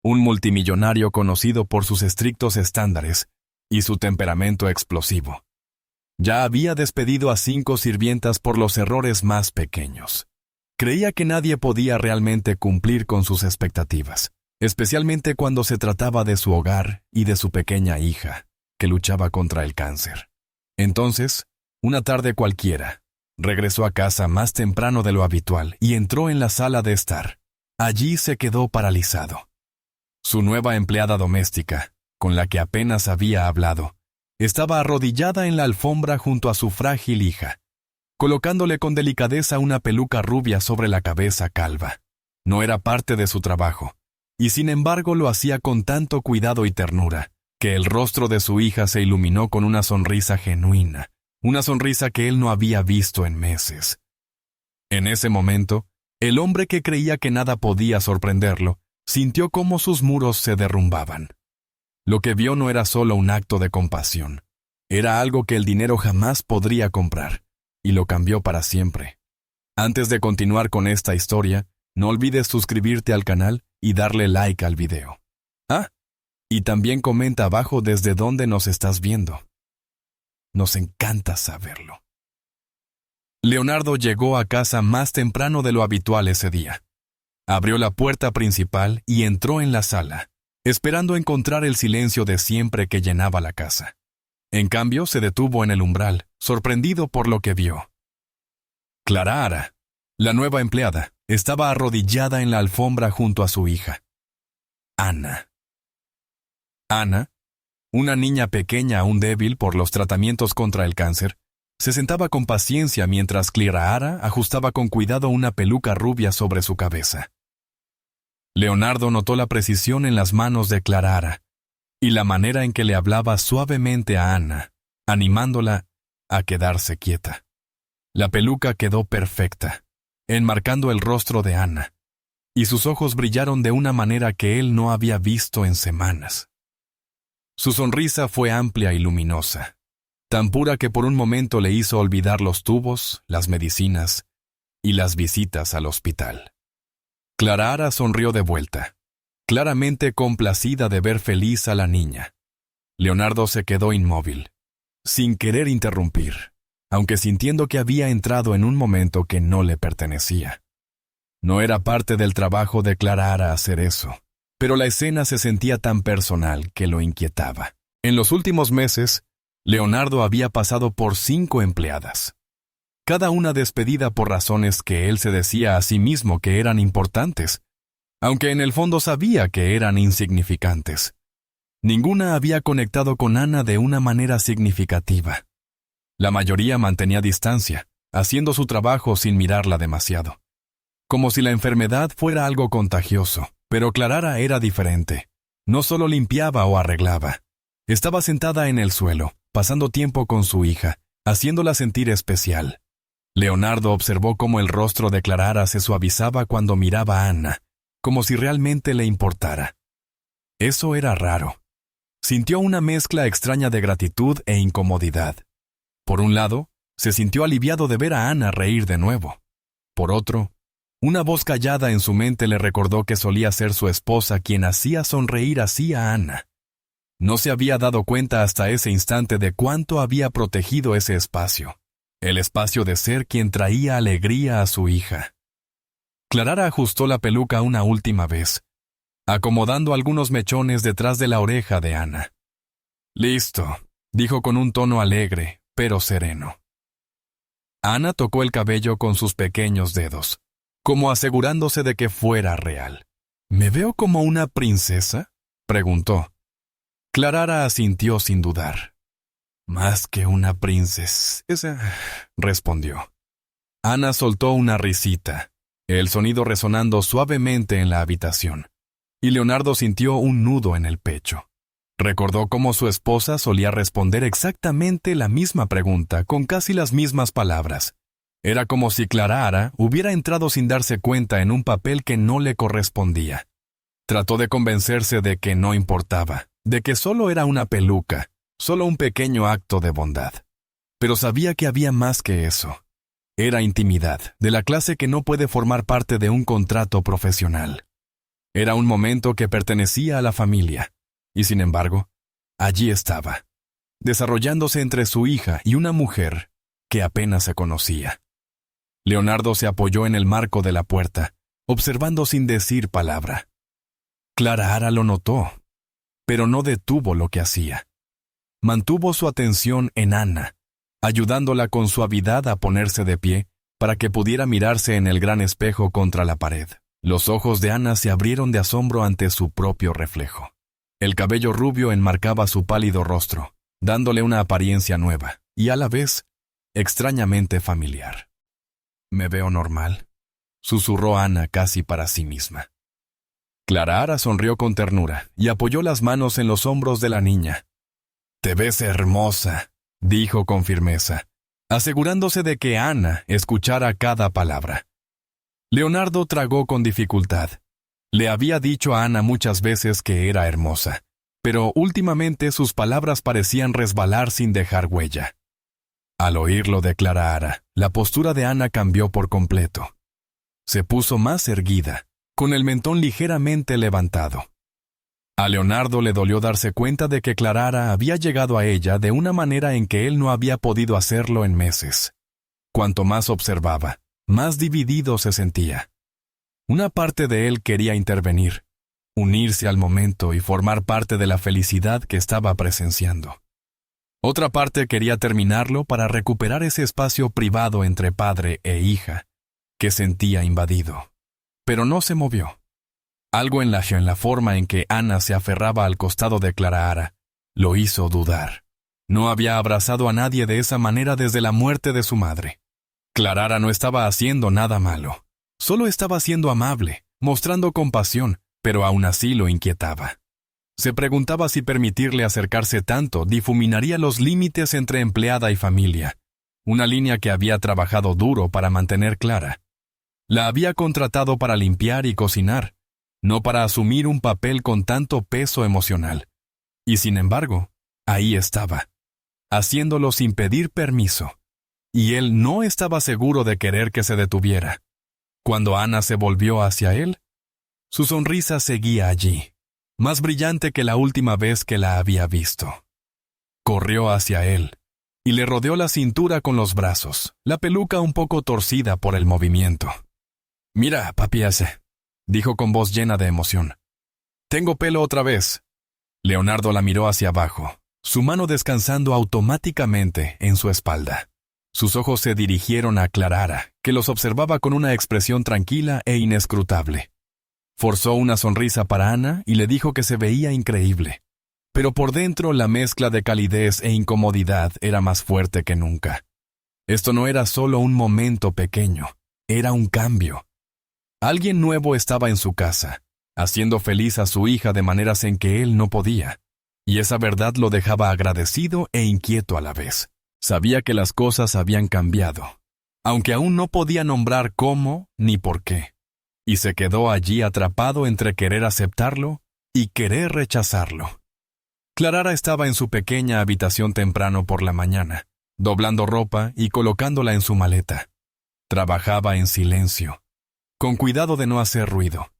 un multimillonario conocido por sus estrictos estándares y su temperamento explosivo. Ya había despedido a 5 sirvientas por los errores más pequeños. Creía que nadie podía realmente cumplir con sus expectativas, especialmente cuando se trataba de su hogar y de su pequeña hija, que luchaba contra el cáncer. Entonces, una tarde cualquiera, regresó a casa más temprano de lo habitual y entró en la sala de estar. Allí se quedó paralizado. Su nueva empleada doméstica, con la que apenas había hablado, estaba arrodillada en la alfombra junto a su frágil hija, colocándole con delicadeza una peluca rubia sobre la cabeza calva. No era parte de su trabajo, y sin embargo lo hacía con tanto cuidado y ternura, que el rostro de su hija se iluminó con una sonrisa genuina, una sonrisa que él no había visto en meses. En ese momento, el hombre que creía que nada podía sorprenderlo, sintió cómo sus muros se derrumbaban. Lo que vio no era solo un acto de compasión, era algo que el dinero jamás podría comprar, y lo cambió para siempre. Antes de continuar con esta historia, no olvides suscribirte al canal y darle like al video. Y también comenta abajo desde dónde nos estás viendo. Nos encanta saberlo. Leonardo llegó a casa más temprano de lo habitual ese día. Abrió la puerta principal y entró en la sala, esperando encontrar el silencio de siempre que llenaba la casa. En cambio, se detuvo en el umbral, sorprendido por lo que vio. Clara, la nueva empleada, estaba arrodillada en la alfombra junto a su hija, Ana. Ana, una niña pequeña aún débil por los tratamientos contra el cáncer, se sentaba con paciencia mientras Clara ajustaba con cuidado una peluca rubia sobre su cabeza. Leonardo notó la precisión en las manos de Clara y la manera en que le hablaba suavemente a Ana, animándola a quedarse quieta. La peluca quedó perfecta, enmarcando el rostro de Ana, y sus ojos brillaron de una manera que él no había visto en semanas. Su sonrisa fue amplia y luminosa, tan pura que por un momento le hizo olvidar los tubos, las medicinas y las visitas al hospital. Clara sonrió de vuelta, claramente complacida de ver feliz a la niña. Leonardo se quedó inmóvil, sin querer interrumpir, aunque sintiendo que había entrado en un momento que no le pertenecía. No era parte del trabajo de Clara hacer eso, pero la escena se sentía tan personal que lo inquietaba. En los últimos meses, Leonardo había pasado por 5 empleadas, cada una despedida por razones que él se decía a sí mismo que eran importantes, aunque en el fondo sabía que eran insignificantes. Ninguna había conectado con Ana de una manera significativa. La mayoría mantenía distancia, haciendo su trabajo sin mirarla demasiado. Como si la enfermedad fuera algo contagioso, pero Clara era diferente. No solo limpiaba o arreglaba. Estaba sentada en el suelo, pasando tiempo con su hija, haciéndola sentir especial. Leonardo observó cómo el rostro de Clara se suavizaba cuando miraba a Ana, como si realmente le importara. Eso era raro. Sintió una mezcla extraña de gratitud e incomodidad. Por un lado, se sintió aliviado de ver a Ana reír de nuevo. Por otro, una voz callada en su mente le recordó que solía ser su esposa quien hacía sonreír así a Ana. No se había dado cuenta hasta ese instante de cuánto había protegido ese espacio, el espacio de ser quien traía alegría a su hija. Clara ajustó la peluca una última vez, acomodando algunos mechones detrás de la oreja de Ana. «Listo», dijo con un tono alegre, pero sereno. Ana tocó el cabello con sus pequeños dedos, como asegurándose de que fuera real. «¿Me veo como una princesa?», preguntó. Clara asintió sin dudar. «Más que una princesa», respondió. Ana soltó una risita, el sonido resonando suavemente en la habitación, y Leonardo sintió un nudo en el pecho. Recordó cómo su esposa solía responder exactamente la misma pregunta con casi las mismas palabras. Era como si Clara hubiera entrado sin darse cuenta en un papel que no le correspondía. Trató de convencerse de que no importaba, de que solo era una peluca, solo un pequeño acto de bondad. Pero sabía que había más que eso. Era intimidad, de la clase que no puede formar parte de un contrato profesional. Era un momento que pertenecía a la familia, y sin embargo, allí estaba, desarrollándose entre su hija y una mujer que apenas se conocía. Leonardo se apoyó en el marco de la puerta, observando sin decir palabra. Clara Ara lo notó, pero no detuvo lo que hacía. Mantuvo su atención en Ana, ayudándola con suavidad a ponerse de pie para que pudiera mirarse en el gran espejo contra la pared. Los ojos de Ana se abrieron de asombro ante su propio reflejo. El cabello rubio enmarcaba su pálido rostro, dándole una apariencia nueva y a la vez extrañamente familiar. «¿Me veo normal?», susurró Ana casi para sí misma. Clara Ara sonrió con ternura y apoyó las manos en los hombros de la niña. «Te ves hermosa», dijo con firmeza, asegurándose de que Ana escuchara cada palabra. Leonardo tragó con dificultad. Le había dicho a Ana muchas veces que era hermosa, pero últimamente sus palabras parecían resbalar sin dejar huella. Al oírlo de Clara Ara, la postura de Ana cambió por completo. Se puso más erguida, con el mentón ligeramente levantado. A Leonardo le dolió darse cuenta de que Clara Ara había llegado a ella de una manera en que él no había podido hacerlo en meses. Cuanto más observaba, más dividido se sentía. Una parte de él quería intervenir, unirse al momento y formar parte de la felicidad que estaba presenciando. Otra parte quería terminarlo para recuperar ese espacio privado entre padre e hija, que sentía invadido. Pero no se movió. Algo en la forma en que Ana se aferraba al costado de Clara Ara lo hizo dudar. No había abrazado a nadie de esa manera desde la muerte de su madre. Clara Ara no estaba haciendo nada malo. Solo estaba siendo amable, mostrando compasión, pero aún así lo inquietaba. Se preguntaba si permitirle acercarse tanto difuminaría los límites entre empleada y familia, una línea que había trabajado duro para mantener clara. La había contratado para limpiar y cocinar, no para asumir un papel con tanto peso emocional. Y sin embargo, ahí estaba, haciéndolo sin pedir permiso. Y él no estaba seguro de querer que se detuviera. Cuando Ana se volvió hacia él, su sonrisa seguía allí, más brillante que la última vez que la había visto. Corrió hacia él y le rodeó la cintura con los brazos, la peluca un poco torcida por el movimiento. «Mira, papi hace», dijo con voz llena de emoción. «Tengo pelo otra vez». Leonardo la miró hacia abajo, su mano descansando automáticamente en su espalda. Sus ojos se dirigieron a Clara Ara, que los observaba con una expresión tranquila e inescrutable. Forzó una sonrisa para Ana y le dijo que se veía increíble. Pero por dentro la mezcla de calidez e incomodidad era más fuerte que nunca. Esto no era solo un momento pequeño, era un cambio. Alguien nuevo estaba en su casa, haciendo feliz a su hija de maneras en que él no podía, y esa verdad lo dejaba agradecido e inquieto a la vez. Sabía que las cosas habían cambiado, aunque aún no podía nombrar cómo ni por qué, y se quedó allí atrapado entre querer aceptarlo y querer rechazarlo. Clara Ara estaba en su pequeña habitación temprano por la mañana, doblando ropa y colocándola en su maleta. Trabajaba en silencio, con cuidado de no hacer ruido.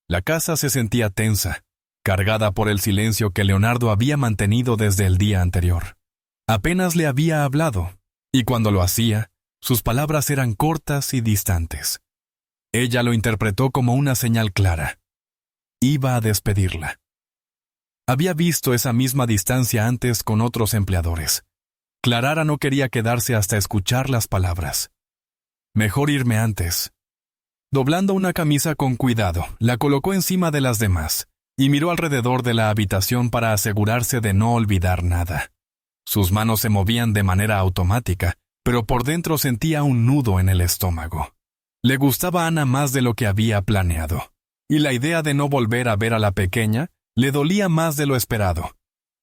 La casa se sentía tensa, cargada por el silencio que Leonardo había mantenido desde el día anterior. Apenas le había hablado, y cuando lo hacía, sus palabras eran cortas y distantes. Ella lo interpretó como una señal clara. Iba a despedirla. Había visto esa misma distancia antes con otros empleadores. Clara Ara no quería quedarse hasta escuchar las palabras. «Mejor irme antes». Doblando una camisa con cuidado, la colocó encima de las demás, y miró alrededor de la habitación para asegurarse de no olvidar nada. Sus manos se movían de manera automática, pero por dentro sentía un nudo en el estómago. Le gustaba a Ana más de lo que había planeado, y la idea de no volver a ver a la pequeña le dolía más de lo esperado.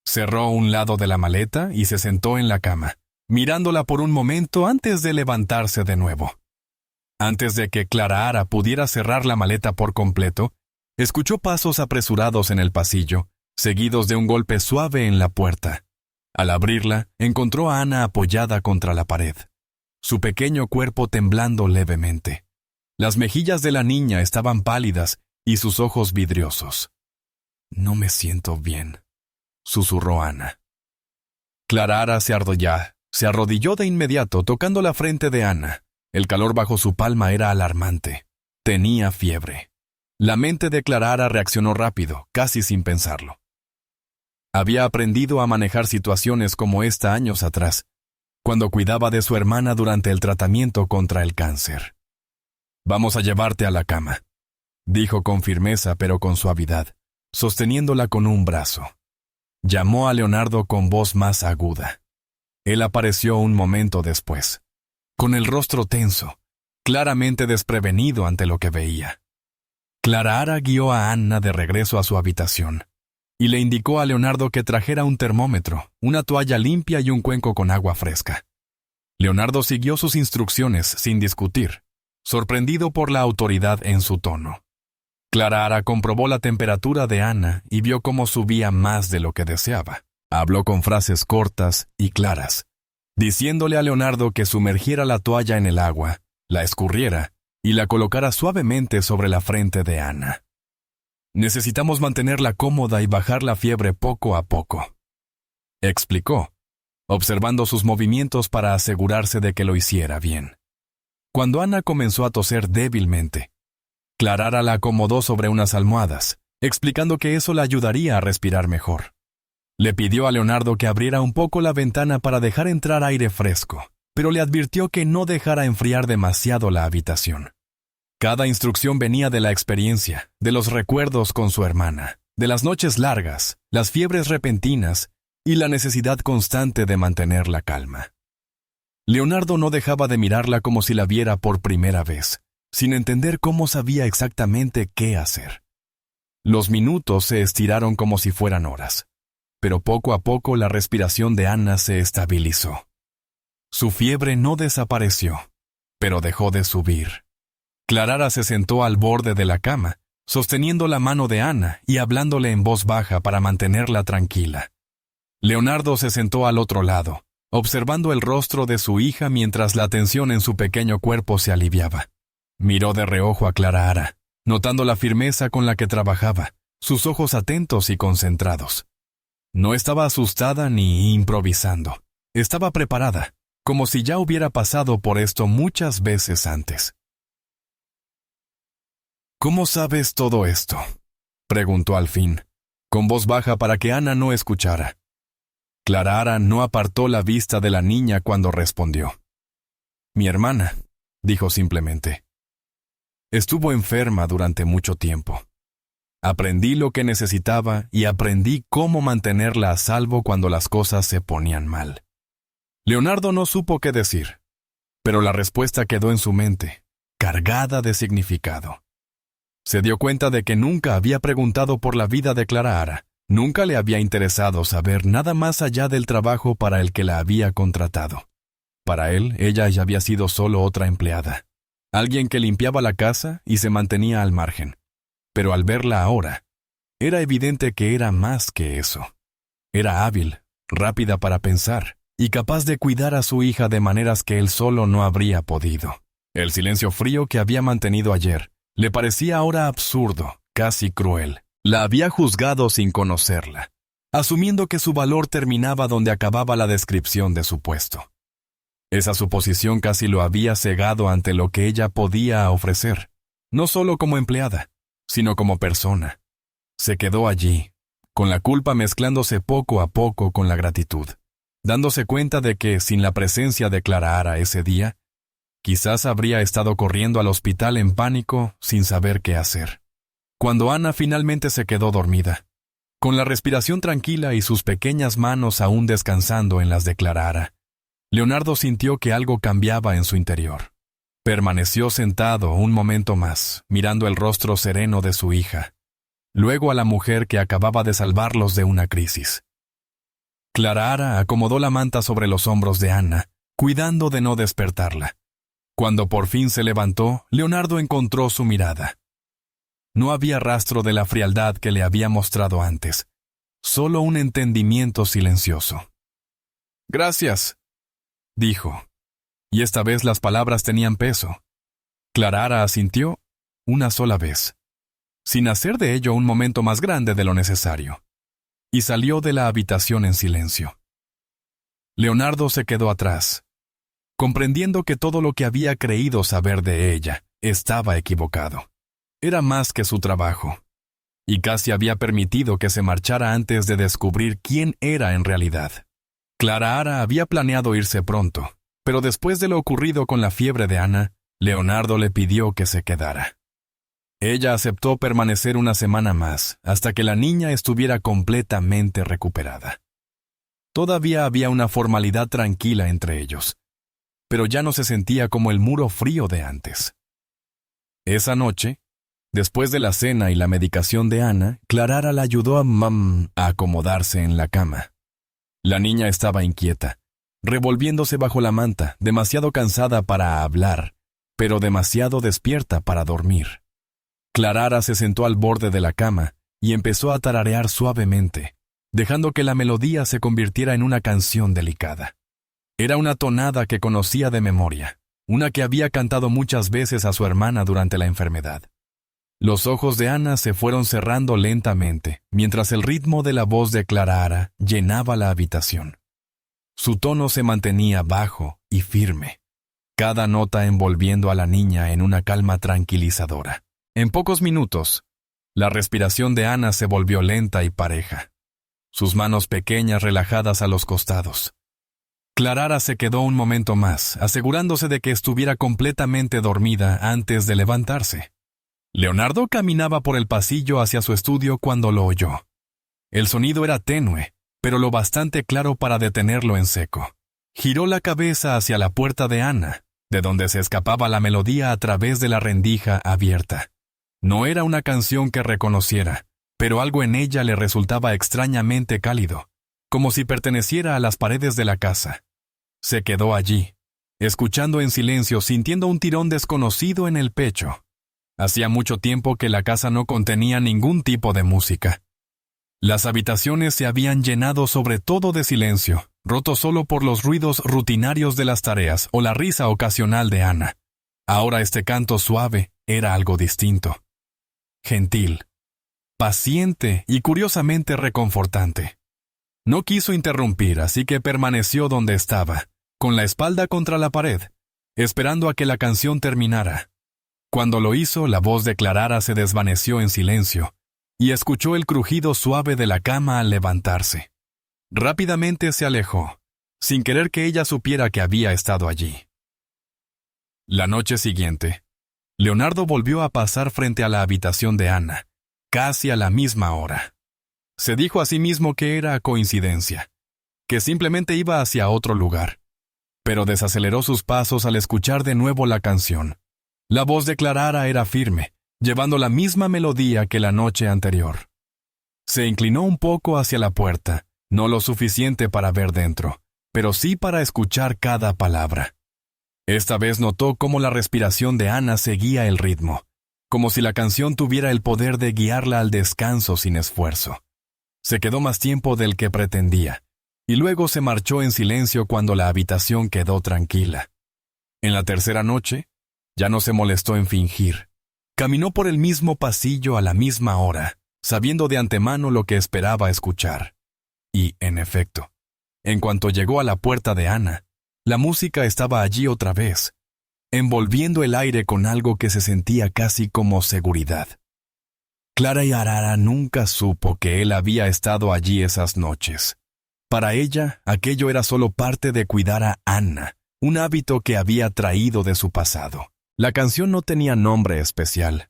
Cerró un lado de la maleta y se sentó en la cama, mirándola por un momento antes de levantarse de nuevo. Antes de que Clara Ara pudiera cerrar la maleta por completo, escuchó pasos apresurados en el pasillo, seguidos de un golpe suave en la puerta. Al abrirla, encontró a Ana apoyada contra la pared, su pequeño cuerpo temblando levemente. Las mejillas de la niña estaban pálidas y sus ojos vidriosos. «No me siento bien», susurró Ana. Clara se arrodilló de inmediato, tocando la frente de Ana. El calor bajo su palma era alarmante. Tenía fiebre. La mente de Clara reaccionó rápido, casi sin pensarlo. Había aprendido a manejar situaciones como esta años atrás, cuando cuidaba de su hermana durante el tratamiento contra el cáncer. «Vamos a llevarte a la cama», dijo con firmeza pero con suavidad, sosteniéndola con un brazo. Llamó a Leonardo con voz más aguda. Él apareció un momento después, con el rostro tenso, claramente desprevenido ante lo que veía. Clara guió a Anna de regreso a su habitación y le indicó a Leonardo que trajera un termómetro, una toalla limpia y un cuenco con agua fresca. Leonardo siguió sus instrucciones sin discutir, sorprendido por la autoridad en su tono. Clara comprobó la temperatura de Ana y vio cómo subía más de lo que deseaba. Habló con frases cortas y claras, diciéndole a Leonardo que sumergiera la toalla en el agua, la escurriera y la colocara suavemente sobre la frente de Ana. «Necesitamos mantenerla cómoda y bajar la fiebre poco a poco», explicó, observando sus movimientos para asegurarse de que lo hiciera bien. Cuando Ana comenzó a toser débilmente, Clara la acomodó sobre unas almohadas, explicando que eso la ayudaría a respirar mejor. Le pidió a Leonardo que abriera un poco la ventana para dejar entrar aire fresco, pero le advirtió que no dejara enfriar demasiado la habitación. Cada instrucción venía de la experiencia, de los recuerdos con su hermana, de las noches largas, las fiebres repentinas y la necesidad constante de mantener la calma. Leonardo no dejaba de mirarla como si la viera por primera vez, sin entender cómo sabía exactamente qué hacer. Los minutos se estiraron como si fueran horas, pero poco a poco la respiración de Ana se estabilizó. Su fiebre no desapareció, pero dejó de subir. Clara se sentó al borde de la cama, sosteniendo la mano de Ana y hablándole en voz baja para mantenerla tranquila. Leonardo se sentó al otro lado, observando el rostro de su hija mientras la tensión en su pequeño cuerpo se aliviaba. Miró de reojo a Clara, notando la firmeza con la que trabajaba, sus ojos atentos y concentrados. No estaba asustada ni improvisando. Estaba preparada, como si ya hubiera pasado por esto muchas veces antes. «¿Cómo sabes todo esto?», preguntó al fin, con voz baja para que Ana no escuchara. Clara no apartó la vista de la niña cuando respondió. «Mi hermana», dijo simplemente. «Estuvo enferma durante mucho tiempo. Aprendí lo que necesitaba y aprendí cómo mantenerla a salvo cuando las cosas se ponían mal». Leonardo no supo qué decir, pero la respuesta quedó en su mente, cargada de significado. Se dio cuenta de que nunca había preguntado por la vida de Clara. Nunca le había interesado saber nada más allá del trabajo para el que la había contratado. Para él, ella ya había sido solo otra empleada, alguien que limpiaba la casa y se mantenía al margen. Pero al verla ahora, era evidente que era más que eso. Era hábil, rápida para pensar y capaz de cuidar a su hija de maneras que él solo no habría podido. El silencio frío que había mantenido ayer le parecía ahora absurdo, casi cruel. La había juzgado sin conocerla, asumiendo que su valor terminaba donde acababa la descripción de su puesto. Esa suposición casi lo había cegado ante lo que ella podía ofrecer, no solo como empleada, sino como persona. Se quedó allí, con la culpa mezclándose poco a poco con la gratitud, dándose cuenta de que, sin la presencia de Clara ese día, quizás habría estado corriendo al hospital en pánico sin saber qué hacer. Cuando Ana finalmente se quedó dormida, con la respiración tranquila y sus pequeñas manos aún descansando en las de Clara, Leonardo sintió que algo cambiaba en su interior. Permaneció sentado un momento más, mirando el rostro sereno de su hija, luego a la mujer que acababa de salvarlos de una crisis. Clara acomodó la manta sobre los hombros de Ana, cuidando de no despertarla. Cuando por fin se levantó, Leonardo encontró su mirada. No había rastro de la frialdad que le había mostrado antes, solo un entendimiento silencioso. «Gracias», dijo, y esta vez las palabras tenían peso. Clara asintió una sola vez. sin hacer de ello un momento más grande de lo necesario, y salió de la habitación en silencio. Leonardo se quedó atrás, comprendiendo que todo lo que había creído saber de ella estaba equivocado. Era más que su trabajo, y casi había permitido que se marchara antes de descubrir quién era en realidad. Clara Ara había planeado irse pronto, pero después de lo ocurrido con la fiebre de Ana, Leonardo le pidió que se quedara. Ella aceptó permanecer una semana más, hasta que la niña estuviera completamente recuperada. Todavía había una formalidad tranquila entre ellos, pero ya no se sentía como el muro frío de antes. Esa noche, después de la cena y la medicación de Ana, Clara Ara la ayudó a acomodarse en la cama. La niña estaba inquieta, revolviéndose bajo la manta, demasiado cansada para hablar, pero demasiado despierta para dormir. Clara Ara se sentó al borde de la cama y empezó a tararear suavemente, dejando que la melodía se convirtiera en una canción delicada. Era una tonada que conocía de memoria, una que había cantado muchas veces a su hermana durante la enfermedad. Los ojos de Ana se fueron cerrando lentamente, mientras el ritmo de la voz de Clara Ara llenaba la habitación. Su tono se mantenía bajo y firme, cada nota envolviendo a la niña en una calma tranquilizadora. En pocos minutos, la respiración de Ana se volvió lenta y pareja, sus manos pequeñas relajadas a los costados. Clara Ara se quedó un momento más, asegurándose de que estuviera completamente dormida antes de levantarse. Leonardo caminaba por el pasillo hacia su estudio cuando lo oyó. El sonido era tenue, pero lo bastante claro para detenerlo en seco. Giró la cabeza hacia la puerta de Ana, de donde se escapaba la melodía a través de la rendija abierta. No era una canción que reconociera, pero algo en ella le resultaba extrañamente cálido, como si perteneciera a las paredes de la casa. Se quedó allí, escuchando en silencio, sintiendo un tirón desconocido en el pecho. Hacía mucho tiempo que la casa no contenía ningún tipo de música. Las habitaciones se habían llenado sobre todo de silencio, roto solo por los ruidos rutinarios de las tareas o la risa ocasional de Ana. Ahora este canto suave era algo distinto. Gentil, paciente y curiosamente reconfortante. No quiso interrumpir, así que permaneció donde estaba, con la espalda contra la pared, esperando a que la canción terminara. Cuando lo hizo, la voz de Clara Ara se desvaneció en silencio, y escuchó el crujido suave de la cama al levantarse. Rápidamente se alejó, sin querer que ella supiera que había estado allí. La noche siguiente, Leonardo volvió a pasar frente a la habitación de Ana, casi a la misma hora. Se dijo a sí mismo que era coincidencia, que simplemente iba hacia otro lugar, pero desaceleró sus pasos al escuchar de nuevo la canción. La voz de Clara Ara era firme, llevando la misma melodía que la noche anterior. Se inclinó un poco hacia la puerta, no lo suficiente para ver dentro, pero sí para escuchar cada palabra. Esta vez notó cómo la respiración de Ana seguía el ritmo, como si la canción tuviera el poder de guiarla al descanso sin esfuerzo. Se quedó más tiempo del que pretendía, y luego se marchó en silencio cuando la habitación quedó tranquila. En la tercera noche, ya no se molestó en fingir. Caminó por el mismo pasillo a la misma hora, sabiendo de antemano lo que esperaba escuchar. Y, en efecto, en cuanto llegó a la puerta de Ana, la música estaba allí otra vez, envolviendo el aire con algo que se sentía casi como seguridad. Clara Ara nunca supo que él había estado allí esas noches. Para ella, aquello era solo parte de cuidar a Ana, un hábito que había traído de su pasado. La canción no tenía nombre especial,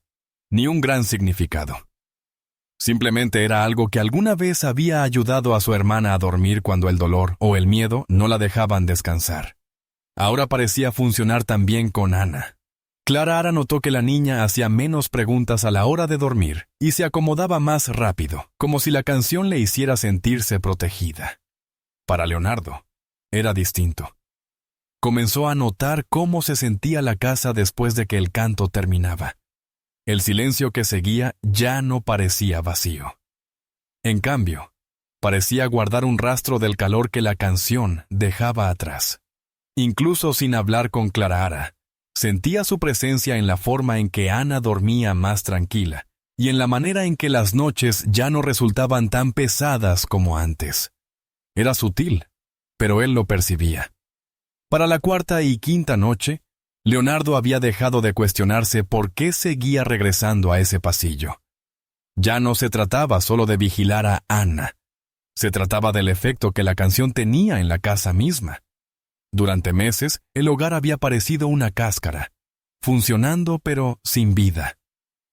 ni un gran significado. Simplemente era algo que alguna vez había ayudado a su hermana a dormir cuando el dolor o el miedo no la dejaban descansar. Ahora parecía funcionar también con Ana. Clara Ara notó que la niña hacía menos preguntas a la hora de dormir y se acomodaba más rápido, como si la canción le hiciera sentirse protegida. Para Leonardo, era distinto. Comenzó a notar cómo se sentía la casa después de que el canto terminaba. El silencio que seguía ya no parecía vacío. En cambio, parecía guardar un rastro del calor que la canción dejaba atrás. Incluso sin hablar con Clara Ara, sentía su presencia en la forma en que Ana dormía más tranquila, y en la manera en que las noches ya no resultaban tan pesadas como antes. Era sutil, pero él lo percibía. Para la cuarta y quinta noche, Leonardo había dejado de cuestionarse por qué seguía regresando a ese pasillo. Ya no se trataba solo de vigilar a Anna. Se trataba del efecto que la canción tenía en la casa misma. Durante meses, el hogar había parecido una cáscara, funcionando pero sin vida.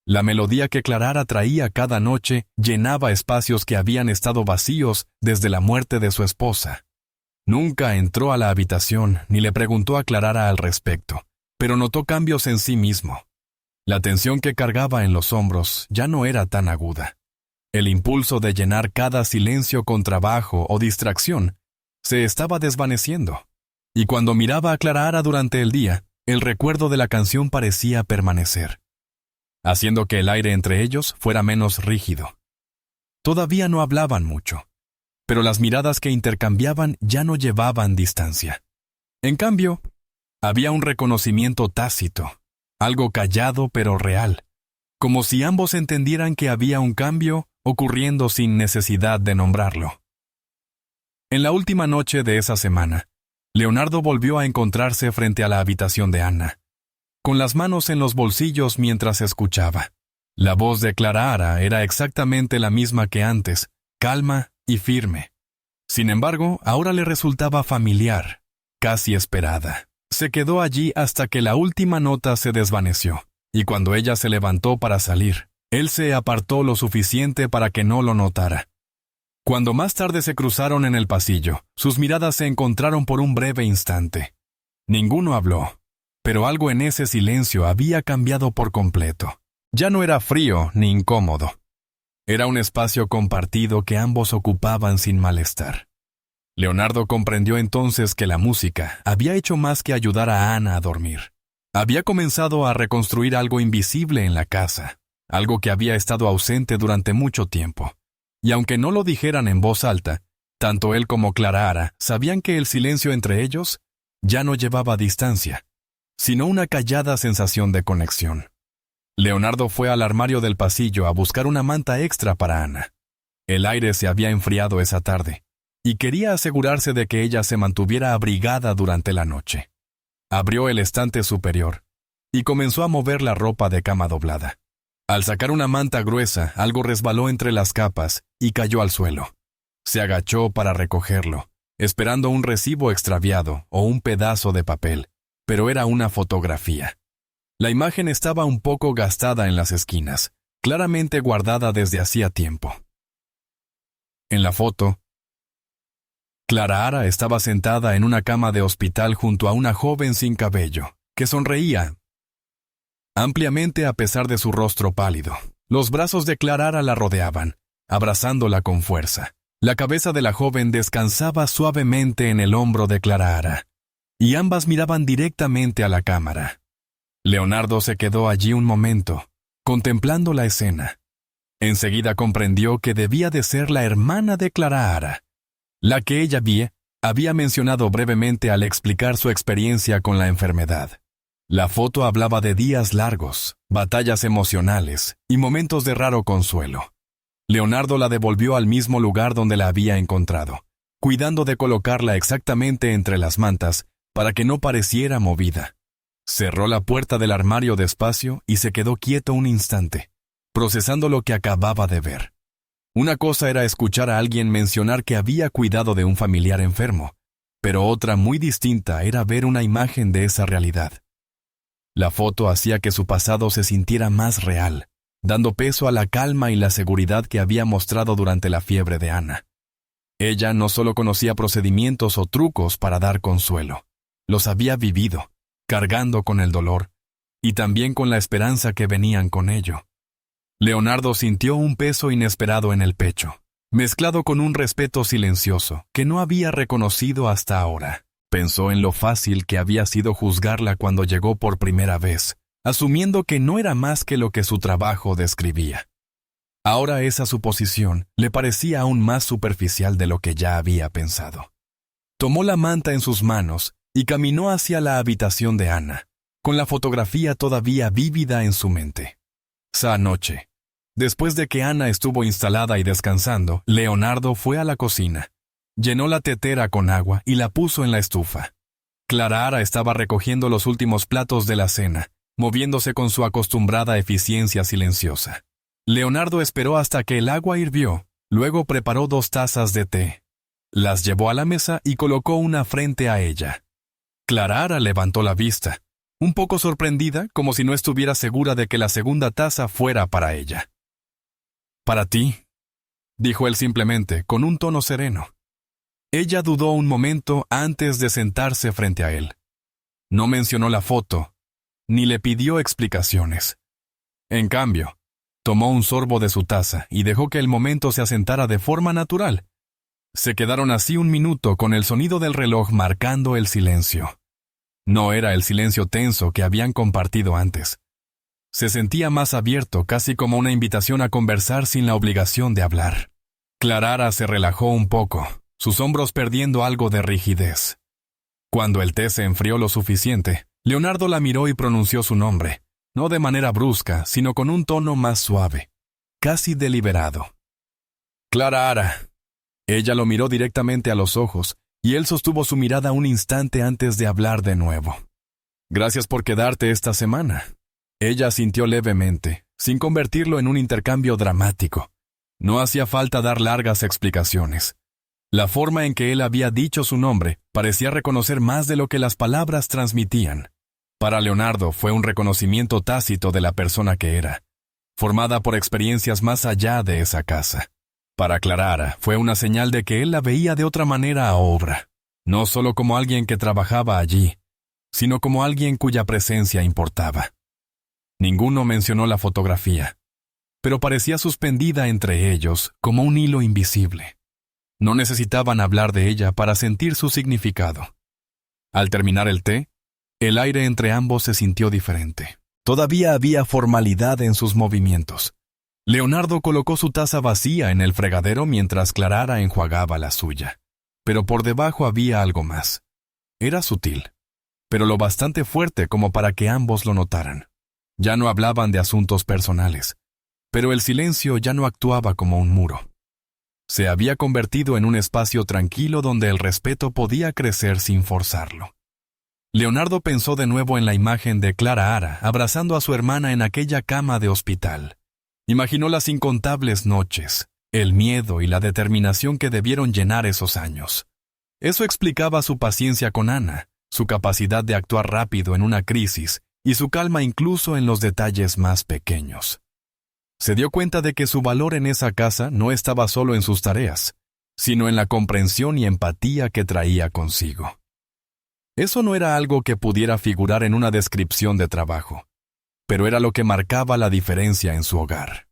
La melodía que Clarara traía cada noche llenaba espacios que habían estado vacíos desde la muerte de su esposa. Nunca entró a la habitación ni le preguntó a Clarara al respecto, pero notó cambios en sí mismo. La tensión que cargaba en los hombros ya no era tan aguda. El impulso de llenar cada silencio con trabajo o distracción se estaba desvaneciendo. Y cuando miraba a Clarara durante el día, el recuerdo de la canción parecía permanecer, haciendo que el aire entre ellos fuera menos rígido. Todavía no hablaban mucho, pero las miradas que intercambiaban ya no llevaban distancia. En cambio, había un reconocimiento tácito, algo callado pero real, como si ambos entendieran que había un cambio ocurriendo sin necesidad de nombrarlo. En la última noche de esa semana, Leonardo volvió a encontrarse frente a la habitación de Anna, con las manos en los bolsillos mientras escuchaba. La voz de Clarara era exactamente la misma que antes, calma y firme. Sin embargo, ahora le resultaba familiar, casi esperada. Se quedó allí hasta que la última nota se desvaneció, y cuando ella se levantó para salir, él se apartó lo suficiente para que no lo notara. Cuando más tarde se cruzaron en el pasillo, sus miradas se encontraron por un breve instante. Ninguno habló, pero algo en ese silencio había cambiado por completo. Ya no era frío ni incómodo. Era un espacio compartido que ambos ocupaban sin malestar. Leonardo comprendió entonces que la música había hecho más que ayudar a Anna a dormir. Había comenzado a reconstruir algo invisible en la casa, algo que había estado ausente durante mucho tiempo. Y aunque no lo dijeran en voz alta, tanto él como Clarara sabían que el silencio entre ellos ya no llevaba distancia, sino una callada sensación de conexión. Leonardo fue al armario del pasillo a buscar una manta extra para Anna. El aire se había enfriado esa tarde, y quería asegurarse de que ella se mantuviera abrigada durante la noche. Abrió el estante superior y comenzó a mover la ropa de cama doblada. Al sacar una manta gruesa, algo resbaló entre las capas y cayó al suelo. Se agachó para recogerlo, esperando un recibo extraviado o un pedazo de papel, pero era una fotografía. La imagen estaba un poco gastada en las esquinas, claramente guardada desde hacía tiempo. En la foto, Clarara estaba sentada en una cama de hospital junto a una joven sin cabello, que sonreía ampliamente a pesar de su rostro pálido. Los brazos de Clarara la rodeaban, abrazándola con fuerza. La cabeza de la joven descansaba suavemente en el hombro de Clarara, y ambas miraban directamente a la cámara. Leonardo se quedó allí un momento, contemplando la escena. Enseguida comprendió que debía de ser la hermana de Clarara, la que ella había mencionado brevemente al explicar su experiencia con la enfermedad. La foto hablaba de días largos, batallas emocionales y momentos de raro consuelo. Leonardo la devolvió al mismo lugar donde la había encontrado, cuidando de colocarla exactamente entre las mantas para que no pareciera movida. Cerró la puerta del armario despacio y se quedó quieto un instante, procesando lo que acababa de ver. Una cosa era escuchar a alguien mencionar que había cuidado de un familiar enfermo, pero otra muy distinta era ver una imagen de esa realidad. La foto hacía que su pasado se sintiera más real, dando peso a la calma y la seguridad que había mostrado durante la fiebre de Anna. Ella no solo conocía procedimientos o trucos para dar consuelo, los había vivido, cargando con el dolor, y también con la esperanza que venían con ello. Leonardo sintió un peso inesperado en el pecho, mezclado con un respeto silencioso que no había reconocido hasta ahora. Pensó en lo fácil que había sido juzgarla cuando llegó por primera vez, asumiendo que no era más que lo que su trabajo describía. Ahora esa suposición le parecía aún más superficial de lo que ya había pensado. Tomó la manta en sus manos y caminó hacia la habitación de Anna, con la fotografía todavía vívida en su mente. Esa noche, Después de que Ana estuvo instalada y descansando, Leonardo fue a la cocina. Llenó la tetera con agua y la puso en la estufa. Clara estaba recogiendo los últimos platos de la cena, moviéndose con su acostumbrada eficiencia silenciosa. Leonardo esperó hasta que el agua hirvió, luego preparó 2 tazas de té. Las llevó a la mesa y colocó una frente a ella. Clara levantó la vista, un poco sorprendida, como si no estuviera segura de que la segunda taza fuera para ella. «Para ti», dijo él simplemente, con un tono sereno. Ella dudó un momento antes de sentarse frente a él. No mencionó la foto, ni le pidió explicaciones. En cambio, tomó un sorbo de su taza y dejó que el momento se asentara de forma natural. Se quedaron así un minuto con el sonido del reloj marcando el silencio. No era el silencio tenso que habían compartido antes. Se sentía más abierto, casi como una invitación a conversar sin la obligación de hablar. Clara se relajó un poco, sus hombros perdiendo algo de rigidez. Cuando el té se enfrió lo suficiente, Leonardo la miró y pronunció su nombre, no de manera brusca, sino con un tono más suave, casi deliberado. «Clara». Ella lo miró directamente a los ojos, y él sostuvo su mirada un instante antes de hablar de nuevo. «Gracias por quedarte esta semana». Ella asintió levemente, sin convertirlo en un intercambio dramático. No hacía falta dar largas explicaciones. La forma en que él había dicho su nombre parecía reconocer más de lo que las palabras transmitían. Para Leonardo fue un reconocimiento tácito de la persona que era, formada por experiencias más allá de esa casa. Para Clara fue una señal de que él la veía de otra manera a obra, no solo como alguien que trabajaba allí, sino como alguien cuya presencia importaba. Ninguno mencionó la fotografía, pero parecía suspendida entre ellos como un hilo invisible. No necesitaban hablar de ella para sentir su significado. Al terminar el té, el aire entre ambos se sintió diferente. Todavía había formalidad en sus movimientos. Leonardo colocó su taza vacía en el fregadero mientras Clara enjuagaba la suya. Pero por debajo había algo más. Era sutil, pero lo bastante fuerte como para que ambos lo notaran. Ya no hablaban de asuntos personales, pero el silencio ya no actuaba como un muro. Se había convertido en un espacio tranquilo donde el respeto podía crecer sin forzarlo. Leonardo pensó de nuevo en la imagen de Clara abrazando a su hermana en aquella cama de hospital. Imaginó las incontables noches, el miedo y la determinación que debieron llenar esos años. Eso explicaba su paciencia con Ana, su capacidad de actuar rápido en una crisis y su calma incluso en los detalles más pequeños. Se dio cuenta de que su valor en esa casa no estaba solo en sus tareas, sino en la comprensión y empatía que traía consigo. Eso no era algo que pudiera figurar en una descripción de trabajo, pero era lo que marcaba la diferencia en su hogar.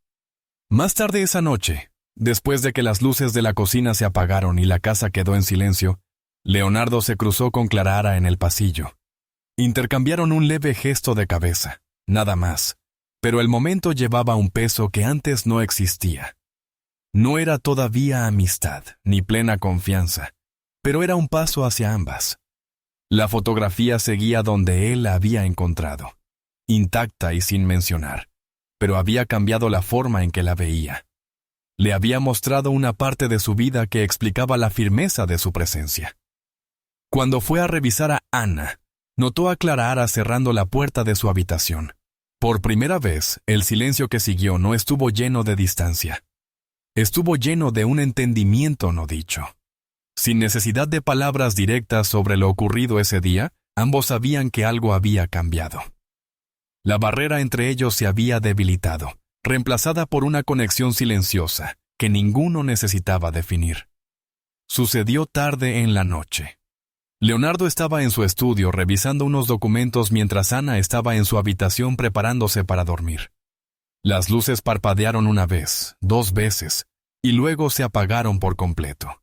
Más tarde esa noche, después de que las luces de la cocina se apagaron y la casa quedó en silencio, Leonardo se cruzó con Clara en el pasillo. Intercambiaron un leve gesto de cabeza, nada más, pero el momento llevaba un peso que antes no existía. No era todavía amistad, ni plena confianza, pero era un paso hacia ambas. La fotografía seguía donde él la había encontrado, intacta y sin mencionar, pero había cambiado la forma en que la veía. Le había mostrado una parte de su vida que explicaba la firmeza de su presencia. Cuando fue a revisar a Ana, notó a Clara cerrando la puerta de su habitación. Por primera vez, el silencio que siguió no estuvo lleno de distancia. Estuvo lleno de un entendimiento no dicho. Sin necesidad de palabras directas sobre lo ocurrido ese día, ambos sabían que algo había cambiado. La barrera entre ellos se había debilitado, reemplazada por una conexión silenciosa que ninguno necesitaba definir. Sucedió tarde en la noche. Leonardo estaba en su estudio revisando unos documentos mientras Ana estaba en su habitación preparándose para dormir. Las luces parpadearon una vez, 2 veces, y luego se apagaron por completo.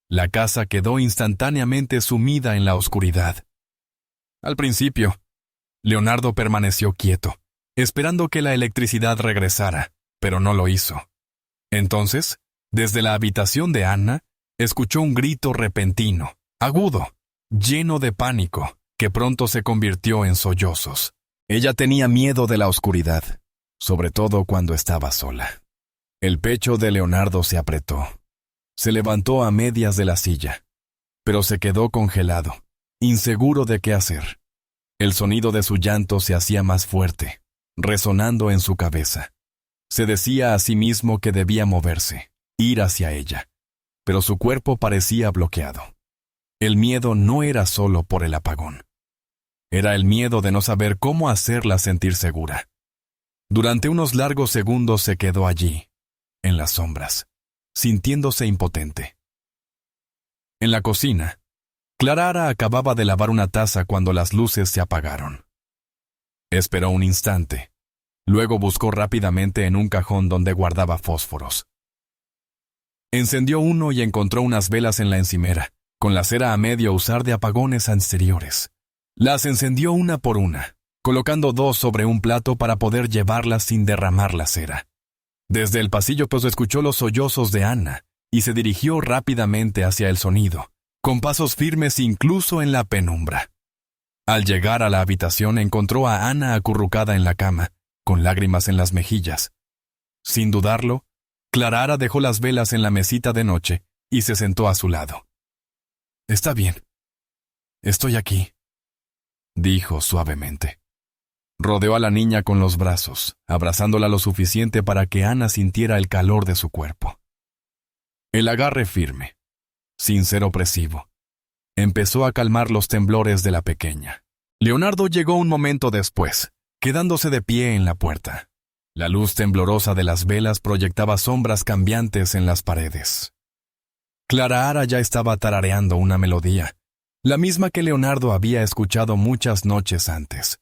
La casa quedó instantáneamente sumida en la oscuridad. Al principio, Leonardo permaneció quieto, esperando que la electricidad regresara, pero no lo hizo. Entonces, desde la habitación de Ana, escuchó un grito repentino, agudo, lleno de pánico, que pronto se convirtió en sollozos. Ella tenía miedo de la oscuridad, sobre todo cuando estaba sola. El pecho de Leonardo se apretó. Se levantó a medias de la silla, pero se quedó congelado, inseguro de qué hacer. El sonido de su llanto se hacía más fuerte, resonando en su cabeza. Se decía a sí mismo que debía moverse, ir hacia ella, pero su cuerpo parecía bloqueado. El miedo no era solo por el apagón. Era el miedo de no saber cómo hacerla sentir segura. Durante unos largos segundos se quedó allí, en las sombras, sintiéndose impotente. En la cocina, Clara acababa de lavar una taza cuando las luces se apagaron. Esperó un instante. Luego buscó rápidamente en un cajón donde guardaba fósforos. Encendió uno y encontró unas velas en la encimera, con la cera a medio usar de apagones anteriores. Las encendió una por una, colocando 2 sobre un plato para poder llevarlas sin derramar la cera. Desde el pasillo escuchó los sollozos de Anna y se dirigió rápidamente hacia el sonido, con pasos firmes incluso en la penumbra. Al llegar a la habitación encontró a Anna acurrucada en la cama, con lágrimas en las mejillas. Sin dudarlo, Clara dejó las velas en la mesita de noche y se sentó a su lado. «Está bien. Estoy aquí», dijo suavemente. Rodeó a la niña con los brazos, abrazándola lo suficiente para que Anna sintiera el calor de su cuerpo. El agarre firme, sin ser opresivo, empezó a calmar los temblores de la pequeña. Leonardo llegó un momento después, quedándose de pie en la puerta. La luz temblorosa de las velas proyectaba sombras cambiantes en las paredes. Clara ya estaba tarareando una melodía, la misma que Leonardo había escuchado muchas noches antes.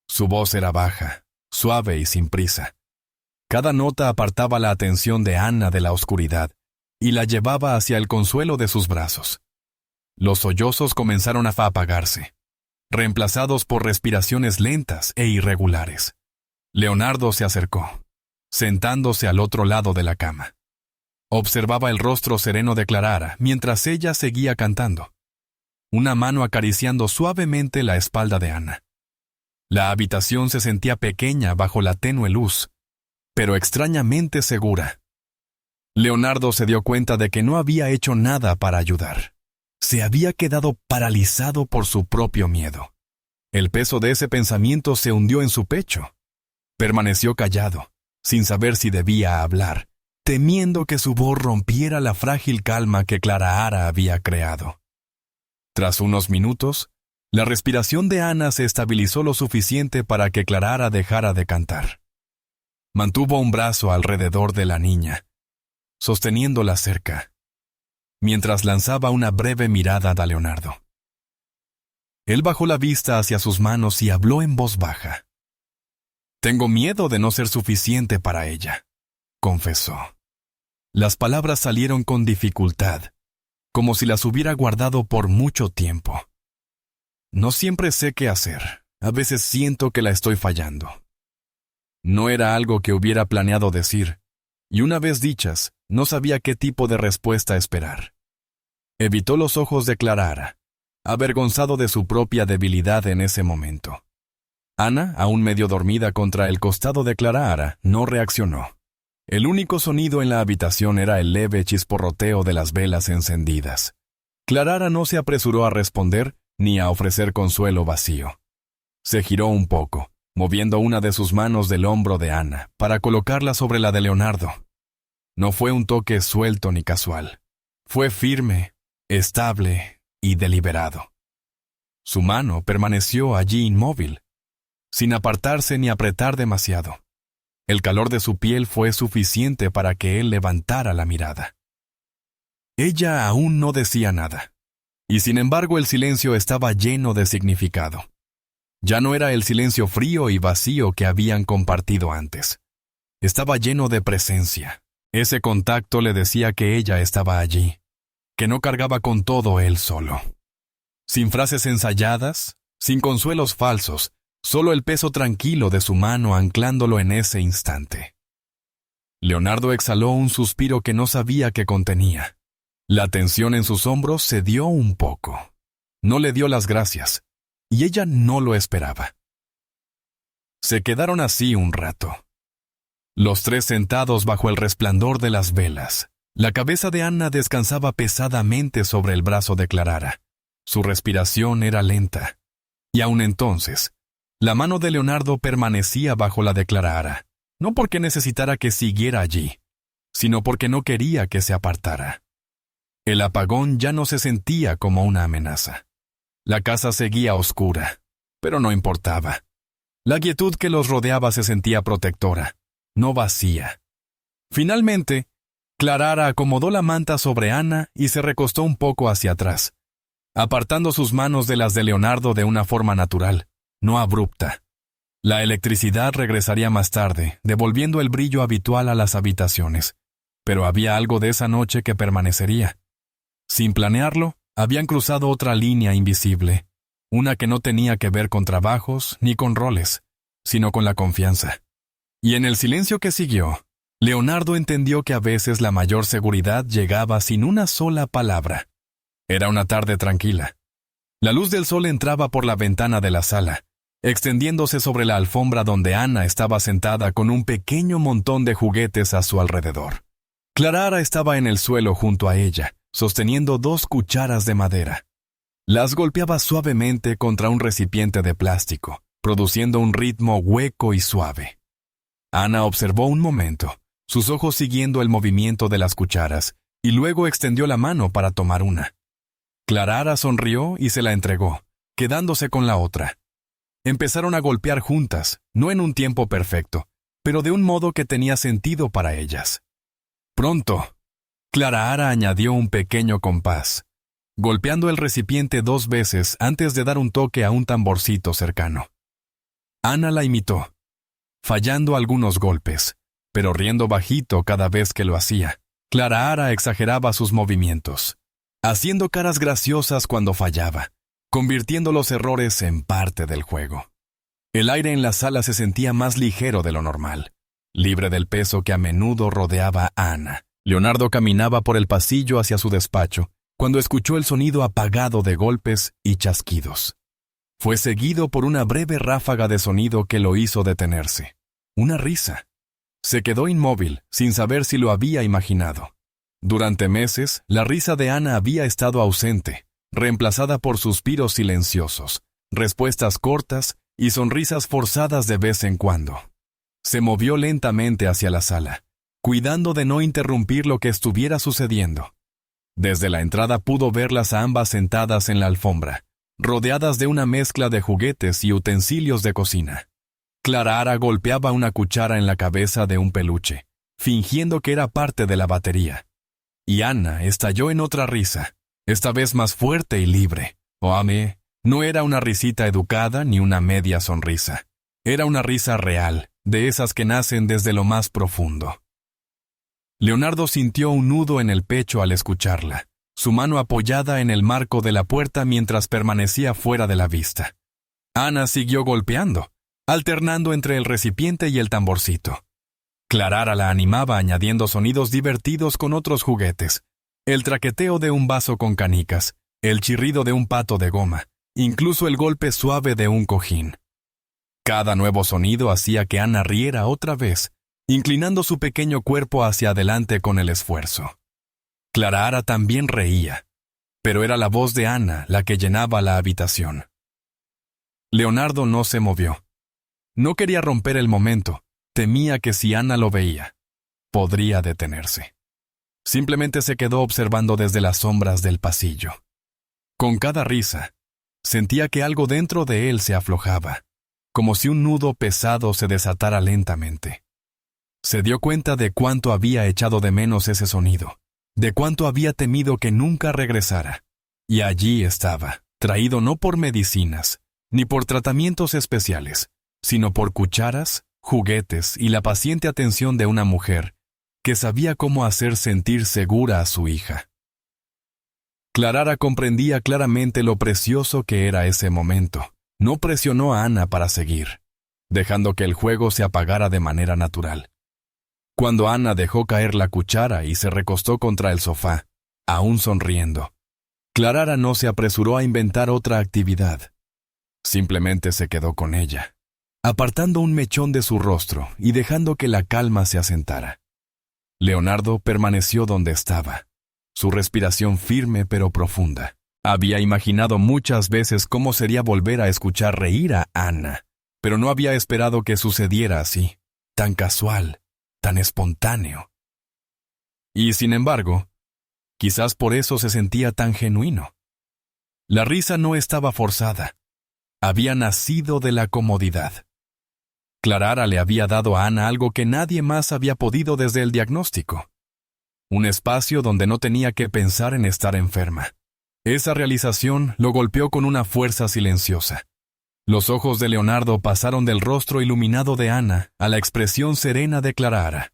Su voz era baja, suave y sin prisa. Cada nota apartaba la atención de Anna de la oscuridad y la llevaba hacia el consuelo de sus brazos. Los sollozos comenzaron a apagarse, reemplazados por respiraciones lentas e irregulares. Leonardo se acercó, sentándose al otro lado de la cama. Observaba el rostro sereno de Clara mientras ella seguía cantando, una mano acariciando suavemente la espalda de Anna. La habitación se sentía pequeña bajo la tenue luz, pero extrañamente segura. Leonardo se dio cuenta de que no había hecho nada para ayudar. Se había quedado paralizado por su propio miedo. El peso de ese pensamiento se hundió en su pecho. Permaneció callado, sin saber si debía hablar, temiendo que su voz rompiera la frágil calma que Clara había creado. Tras unos minutos, la respiración de Anna se estabilizó lo suficiente para que Clara dejara de cantar. Mantuvo un brazo alrededor de la niña, sosteniéndola cerca, mientras lanzaba una breve mirada a Leonardo. Él bajó la vista hacia sus manos y habló en voz baja. «Tengo miedo de no ser suficiente para ella», confesó. Las palabras salieron con dificultad, como si las hubiera guardado por mucho tiempo. «No siempre sé qué hacer. A veces siento que la estoy fallando». No era algo que hubiera planeado decir, y una vez dichas, no sabía qué tipo de respuesta esperar. Evitó los ojos de Clara, avergonzado de su propia debilidad en ese momento. Anna, aún medio dormida contra el costado de Clara, no reaccionó. El único sonido en la habitación era el leve chisporroteo de las velas encendidas. Clara no se apresuró a responder ni a ofrecer consuelo vacío. Se giró un poco, moviendo una de sus manos del hombro de Anna para colocarla sobre la de Leonardo. No fue un toque suelto ni casual. Fue firme, estable y deliberado. Su mano permaneció allí inmóvil, sin apartarse ni apretar demasiado. El calor de su piel fue suficiente para que él levantara la mirada. Ella aún no decía nada, y sin embargo el silencio estaba lleno de significado. Ya no era el silencio frío y vacío que habían compartido antes. Estaba lleno de presencia. Ese contacto le decía que ella estaba allí, que no cargaba con todo él solo. Sin frases ensayadas, sin consuelos falsos, solo el peso tranquilo de su mano anclándolo en ese instante. Leonardo exhaló un suspiro que no sabía qué contenía. La tensión en sus hombros cedió un poco. No le dio las gracias, y ella no lo esperaba. Se quedaron así un rato, Los tres sentados bajo el resplandor de las velas. La cabeza de Anna descansaba pesadamente sobre el brazo de Clarara. Su respiración era lenta. Y aun entonces, la mano de Leonardo permanecía bajo la de Clarara, no porque necesitara que siguiera allí, sino porque no quería que se apartara. El apagón ya no se sentía como una amenaza. La casa seguía oscura, pero no importaba. La quietud que los rodeaba se sentía protectora, no vacía. Finalmente, Clarara acomodó la manta sobre Anna y se recostó un poco hacia atrás, apartando sus manos de las de Leonardo de una forma natural, no abrupta. La electricidad regresaría más tarde, devolviendo el brillo habitual a las habitaciones, pero había algo de esa noche que permanecería. Sin planearlo, habían cruzado otra línea invisible, una que no tenía que ver con trabajos ni con roles, sino con la confianza. Y en el silencio que siguió, Leonardo entendió que a veces la mayor seguridad llegaba sin una sola palabra. Era una tarde tranquila. La luz del sol entraba por la ventana de la sala, extendiéndose sobre la alfombra donde Anna estaba sentada con un pequeño montón de juguetes a su alrededor. Clarara estaba en el suelo junto a ella, sosteniendo 2 cucharas de madera. Las golpeaba suavemente contra un recipiente de plástico, produciendo un ritmo hueco y suave. Anna observó un momento, sus ojos siguiendo el movimiento de las cucharas, y luego extendió la mano para tomar una. Clarara sonrió y se la entregó, quedándose con la otra. Empezaron a golpear juntas, no en un tiempo perfecto, pero de un modo que tenía sentido para ellas. Pronto, Clarara añadió un pequeño compás, golpeando el recipiente 2 veces antes de dar un toque a un tamborcito cercano. Anna la imitó, fallando algunos golpes, pero riendo bajito cada vez que lo hacía. Clarara exageraba sus movimientos, haciendo caras graciosas cuando fallaba, convirtiendo los errores en parte del juego. El aire en la sala se sentía más ligero de lo normal, libre del peso que a menudo rodeaba a Anna. Leonardo caminaba por el pasillo hacia su despacho, cuando escuchó el sonido apagado de golpes y chasquidos. Fue seguido por una breve ráfaga de sonido que lo hizo detenerse. Una risa. Se quedó inmóvil, sin saber si lo había imaginado. Durante meses, la risa de Anna había estado ausente, reemplazada por suspiros silenciosos, respuestas cortas y sonrisas forzadas de vez en cuando. Se movió lentamente hacia la sala, cuidando de no interrumpir lo que estuviera sucediendo. Desde la entrada pudo verlas a ambas sentadas en la alfombra, rodeadas de una mezcla de juguetes y utensilios de cocina. Clarara golpeaba una cuchara en la cabeza de un peluche, fingiendo que era parte de la batería. Y Anna estalló en otra risa, esta vez más fuerte y libre. Oame, no era una risita educada ni una media sonrisa. Era una risa real, de esas que nacen desde lo más profundo. Leonardo sintió un nudo en el pecho al escucharla, su mano apoyada en el marco de la puerta mientras permanecía fuera de la vista. Anna siguió golpeando, alternando entre el recipiente y el tamborcito. Clarara la animaba añadiendo sonidos divertidos con otros juguetes, el traqueteo de un vaso con canicas, el chirrido de un pato de goma, incluso el golpe suave de un cojín. Cada nuevo sonido hacía que Anna riera otra vez, inclinando su pequeño cuerpo hacia adelante con el esfuerzo. Clarara también reía, pero era la voz de Anna la que llenaba la habitación. Leonardo no se movió. No quería romper el momento, temía que si Anna lo veía, podría detenerse. Simplemente se quedó observando desde las sombras del pasillo. Con cada risa, sentía que algo dentro de él se aflojaba, como si un nudo pesado se desatara lentamente. Se dio cuenta de cuánto había echado de menos ese sonido, de cuánto había temido que nunca regresara. Y allí estaba, traído no por medicinas, ni por tratamientos especiales, sino por cucharas, juguetes y la paciente atención de una mujer que sabía cómo hacer sentir segura a su hija. Clarara comprendía claramente lo precioso que era ese momento. No presionó a Anna para seguir, dejando que el juego se apagara de manera natural. Cuando Anna dejó caer la cuchara y se recostó contra el sofá, aún sonriendo, Clarara no se apresuró a inventar otra actividad. Simplemente se quedó con ella. apartando un mechón de su rostro y dejando que la calma se asentara. Leonardo permaneció donde estaba, su respiración firme pero profunda. Había imaginado muchas veces cómo sería volver a escuchar reír a Anna, pero no había esperado que sucediera así, tan casual, tan espontáneo. Y sin embargo, quizás por eso se sentía tan genuino. La risa no estaba forzada, había nacido de la comodidad. Clarara le había dado a Anna algo que nadie más había podido desde el diagnóstico. Un espacio donde no tenía que pensar en estar enferma. Esa realización lo golpeó con una fuerza silenciosa. Los ojos de Leonardo pasaron del rostro iluminado de Anna a la expresión serena de Clarara.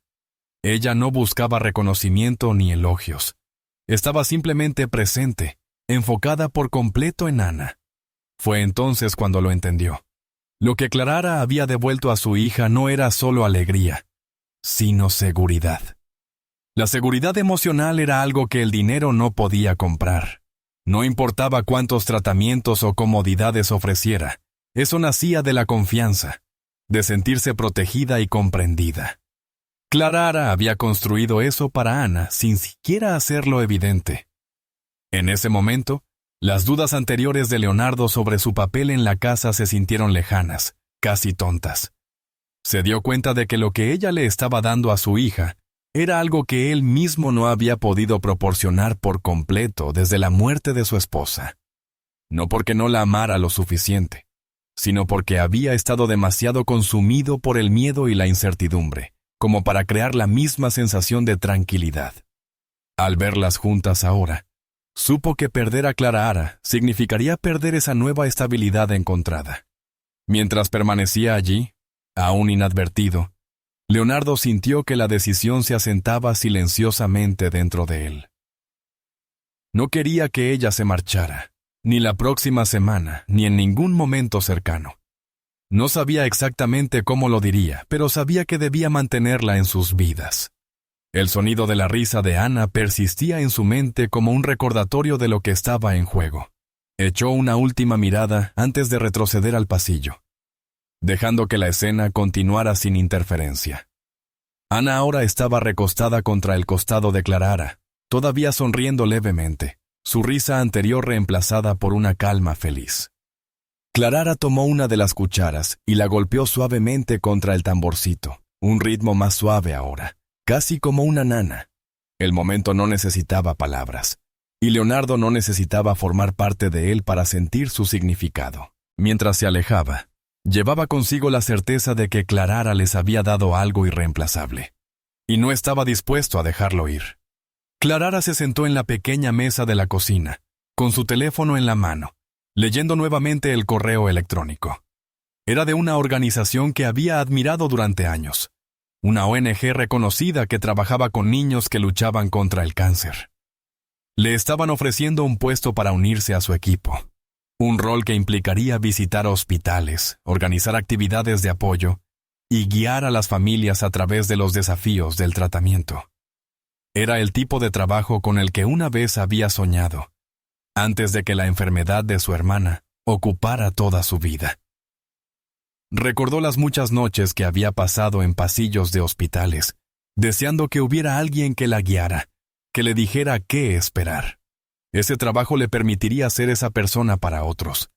Ella no buscaba reconocimiento ni elogios. Estaba simplemente presente, enfocada por completo en Anna. Fue entonces cuando lo entendió. Lo que Clarara había devuelto a su hija no era solo alegría, sino seguridad. La seguridad emocional era algo que el dinero no podía comprar. No importaba cuántos tratamientos o comodidades ofreciera, eso nacía de la confianza, de sentirse protegida y comprendida. Clarara había construido eso para Anna sin siquiera hacerlo evidente. En ese momento, las dudas anteriores de Leonardo sobre su papel en la casa se sintieron lejanas, casi tontas. Se dio cuenta de que lo que ella le estaba dando a su hija era algo que él mismo no había podido proporcionar por completo desde la muerte de su esposa. No porque no la amara lo suficiente, sino porque había estado demasiado consumido por el miedo y la incertidumbre, como para crear la misma sensación de tranquilidad. Al verlas juntas ahora, supo que perder a Clarara significaría perder esa nueva estabilidad encontrada. Mientras permanecía allí, aún inadvertido, Leonardo sintió que la decisión se asentaba silenciosamente dentro de él. No quería que ella se marchara, ni la próxima semana, ni en ningún momento cercano. No sabía exactamente cómo lo diría, pero sabía que debía mantenerla en sus vidas. El sonido de la risa de Anna persistía en su mente como un recordatorio de lo que estaba en juego. Echó una última mirada antes de retroceder al pasillo, dejando que la escena continuara sin interferencia. Anna ahora estaba recostada contra el costado de Clarara, todavía sonriendo levemente, su risa anterior reemplazada por una calma feliz. Clarara tomó una de las cucharas y la golpeó suavemente contra el tamborcito, un ritmo más suave ahora, casi como una nana. El momento no necesitaba palabras, y Leonardo no necesitaba formar parte de él para sentir su significado. Mientras se alejaba, llevaba consigo la certeza de que Clarara les había dado algo irreemplazable, y no estaba dispuesto a dejarlo ir. Clarara se sentó en la pequeña mesa de la cocina, con su teléfono en la mano, leyendo nuevamente el correo electrónico. Era de una organización que había admirado durante años, una ONG reconocida que trabajaba con niños que luchaban contra el cáncer. Le estaban ofreciendo un puesto para unirse a su equipo, un rol que implicaría visitar hospitales, organizar actividades de apoyo y guiar a las familias a través de los desafíos del tratamiento. Era el tipo de trabajo con el que una vez había soñado, antes de que la enfermedad de su hermana ocupara toda su vida. Recordó las muchas noches que había pasado en pasillos de hospitales, deseando que hubiera alguien que la guiara, que le dijera qué esperar. Ese trabajo le permitiría ser esa persona para otros,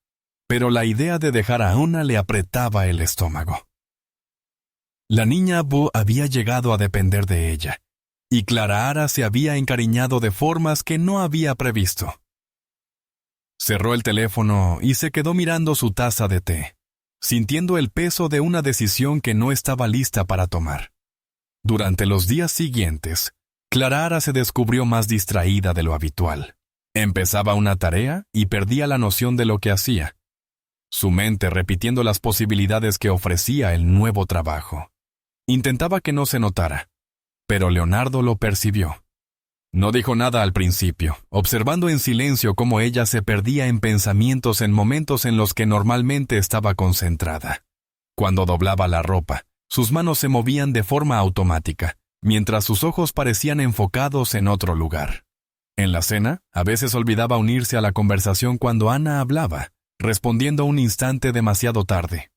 pero la idea de dejar a Anna le apretaba el estómago. La niña Bo había llegado a depender de ella, y Clarara se había encariñado de formas que no había previsto. Cerró el teléfono y se quedó mirando su taza de té, sintiendo el peso de una decisión que no estaba lista para tomar. Durante los días siguientes, Clarara se descubrió más distraída de lo habitual. Empezaba una tarea y perdía la noción de lo que hacía, su mente repitiendo las posibilidades que ofrecía el nuevo trabajo. Intentaba que no se notara, pero Leonardo lo percibió. No dijo nada al principio, observando en silencio cómo ella se perdía en pensamientos en momentos en los que normalmente estaba concentrada. Cuando doblaba la ropa, sus manos se movían de forma automática, mientras sus ojos parecían enfocados en otro lugar. En la cena, a veces olvidaba unirse a la conversación cuando Anna hablaba, respondiendo un instante demasiado tarde.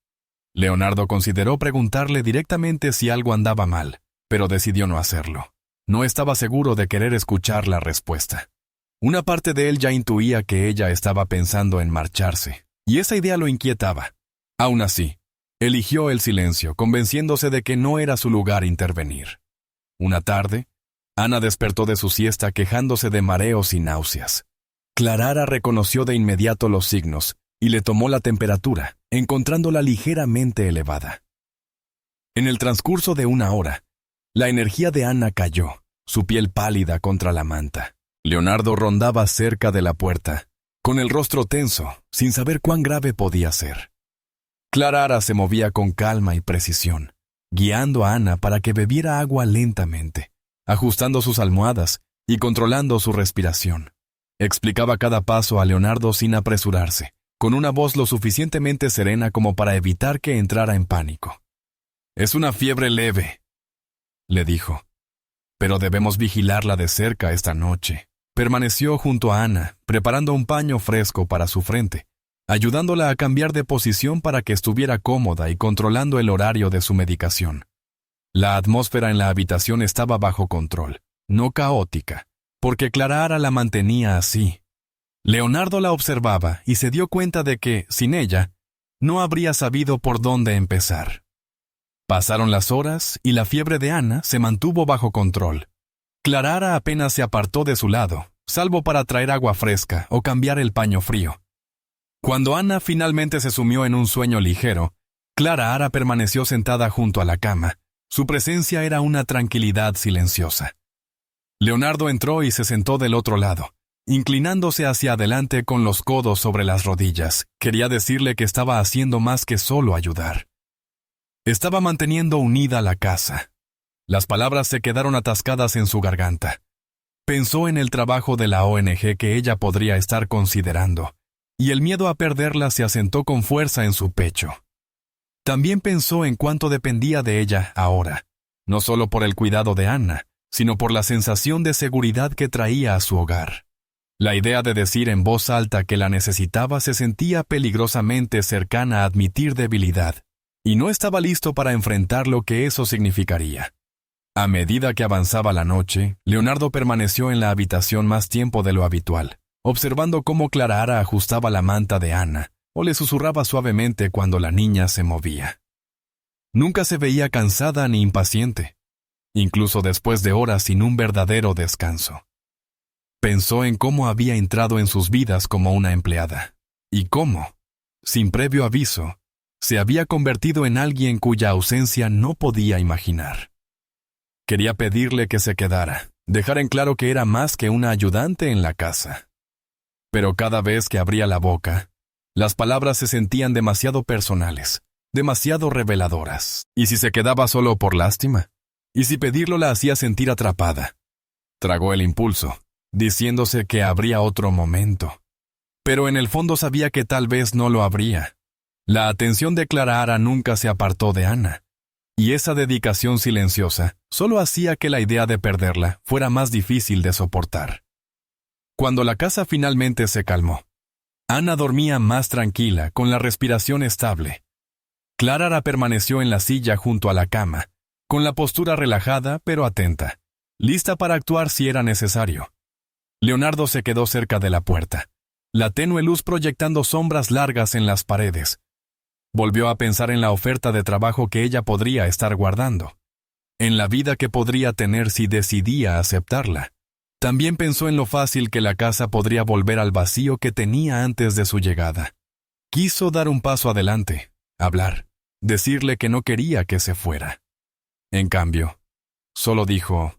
Leonardo consideró preguntarle directamente si algo andaba mal, pero decidió no hacerlo. No estaba seguro de querer escuchar la respuesta. Una parte de él ya intuía que ella estaba pensando en marcharse, y esa idea lo inquietaba. Aún así, eligió el silencio, convenciéndose de que no era su lugar intervenir. Una tarde, Ana despertó de su siesta quejándose de mareos y náuseas. Clarara reconoció de inmediato los signos y le tomó la temperatura, encontrándola ligeramente elevada. En el transcurso de 1 hora, la energía de Ana cayó, su piel pálida contra la manta. Leonardo rondaba cerca de la puerta, con el rostro tenso, sin saber cuán grave podía ser. Clarara se movía con calma y precisión, guiando a Ana para que bebiera agua lentamente, ajustando sus almohadas y controlando su respiración. Explicaba cada paso a Leonardo sin apresurarse, con una voz lo suficientemente serena como para evitar que entrara en pánico. «Es una fiebre leve», le dijo, «pero debemos vigilarla de cerca esta noche». Permaneció junto a Ana, preparando un paño fresco para su frente, ayudándola a cambiar de posición para que estuviera cómoda y controlando el horario de su medicación. La atmósfera en la habitación estaba bajo control, no caótica, porque Clarara la mantenía así. Leonardo la observaba y se dio cuenta de que, sin ella, no habría sabido por dónde empezar. Pasaron las horas y la fiebre de Ana se mantuvo bajo control. Clarara apenas se apartó de su lado, salvo para traer agua fresca o cambiar el paño frío. Cuando Ana finalmente se sumió en un sueño ligero, Clarara permaneció sentada junto a la cama. Su presencia era una tranquilidad silenciosa. Leonardo entró y se sentó del otro lado, inclinándose hacia adelante con los codos sobre las rodillas. Quería decirle que estaba haciendo más que solo ayudar. Estaba manteniendo unida la casa. Las palabras se quedaron atascadas en su garganta. Pensó en el trabajo de la ONG que ella podría estar considerando, y el miedo a perderla se asentó con fuerza en su pecho. También pensó en cuánto dependía de ella ahora, no solo por el cuidado de Ana, sino por la sensación de seguridad que traía a su hogar. La idea de decir en voz alta que la necesitaba se sentía peligrosamente cercana a admitir debilidad, y no estaba listo para enfrentar lo que eso significaría. A medida que avanzaba la noche, Leonardo permaneció en la habitación más tiempo de lo habitual, observando cómo Clarara ajustaba la manta de Ana o le susurraba suavemente cuando la niña se movía. Nunca se veía cansada ni impaciente, incluso después de horas sin un verdadero descanso. Pensó en cómo había entrado en sus vidas como una empleada, y cómo, sin previo aviso, se había convertido en alguien cuya ausencia no podía imaginar. Quería pedirle que se quedara, dejar en claro que era más que una ayudante en la casa. Pero cada vez que abría la boca, las palabras se sentían demasiado personales, demasiado reveladoras. ¿Y si se quedaba solo por lástima? ¿Y si pedirlo la hacía sentir atrapada? Tragó el impulso, diciéndose que habría otro momento. Pero en el fondo sabía que tal vez no lo habría. La atención de Clarara nunca se apartó de Ana, y esa dedicación silenciosa solo hacía que la idea de perderla fuera más difícil de soportar. Cuando la casa finalmente se calmó, Ana dormía más tranquila, con la respiración estable. Clarara permaneció en la silla junto a la cama, con la postura relajada pero atenta, lista para actuar si era necesario. Leonardo se quedó cerca de la puerta, la tenue luz proyectando sombras largas en las paredes. Volvió a pensar en la oferta de trabajo que ella podría estar guardando, en la vida que podría tener si decidía aceptarla. También pensó en lo fácil que la casa podría volver al vacío que tenía antes de su llegada. Quiso dar un paso adelante, hablar, decirle que no quería que se fuera. En cambio, solo dijo: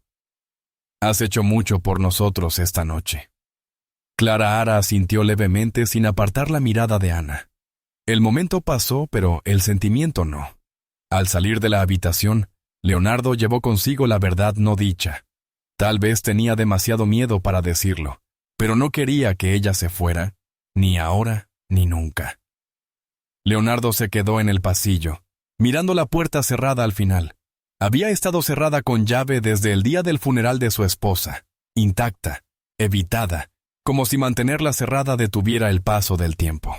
«Has hecho mucho por nosotros esta noche». Clarara asintió levemente sin apartar la mirada de Ana. El momento pasó, pero el sentimiento no. Al salir de la habitación, Leonardo llevó consigo la verdad no dicha. Tal vez tenía demasiado miedo para decirlo, pero no quería que ella se fuera, ni ahora ni nunca. Leonardo se quedó en el pasillo, mirando la puerta cerrada al final. Había estado cerrada con llave desde el día del funeral de su esposa, intacta, evitada, como si mantenerla cerrada detuviera el paso del tiempo.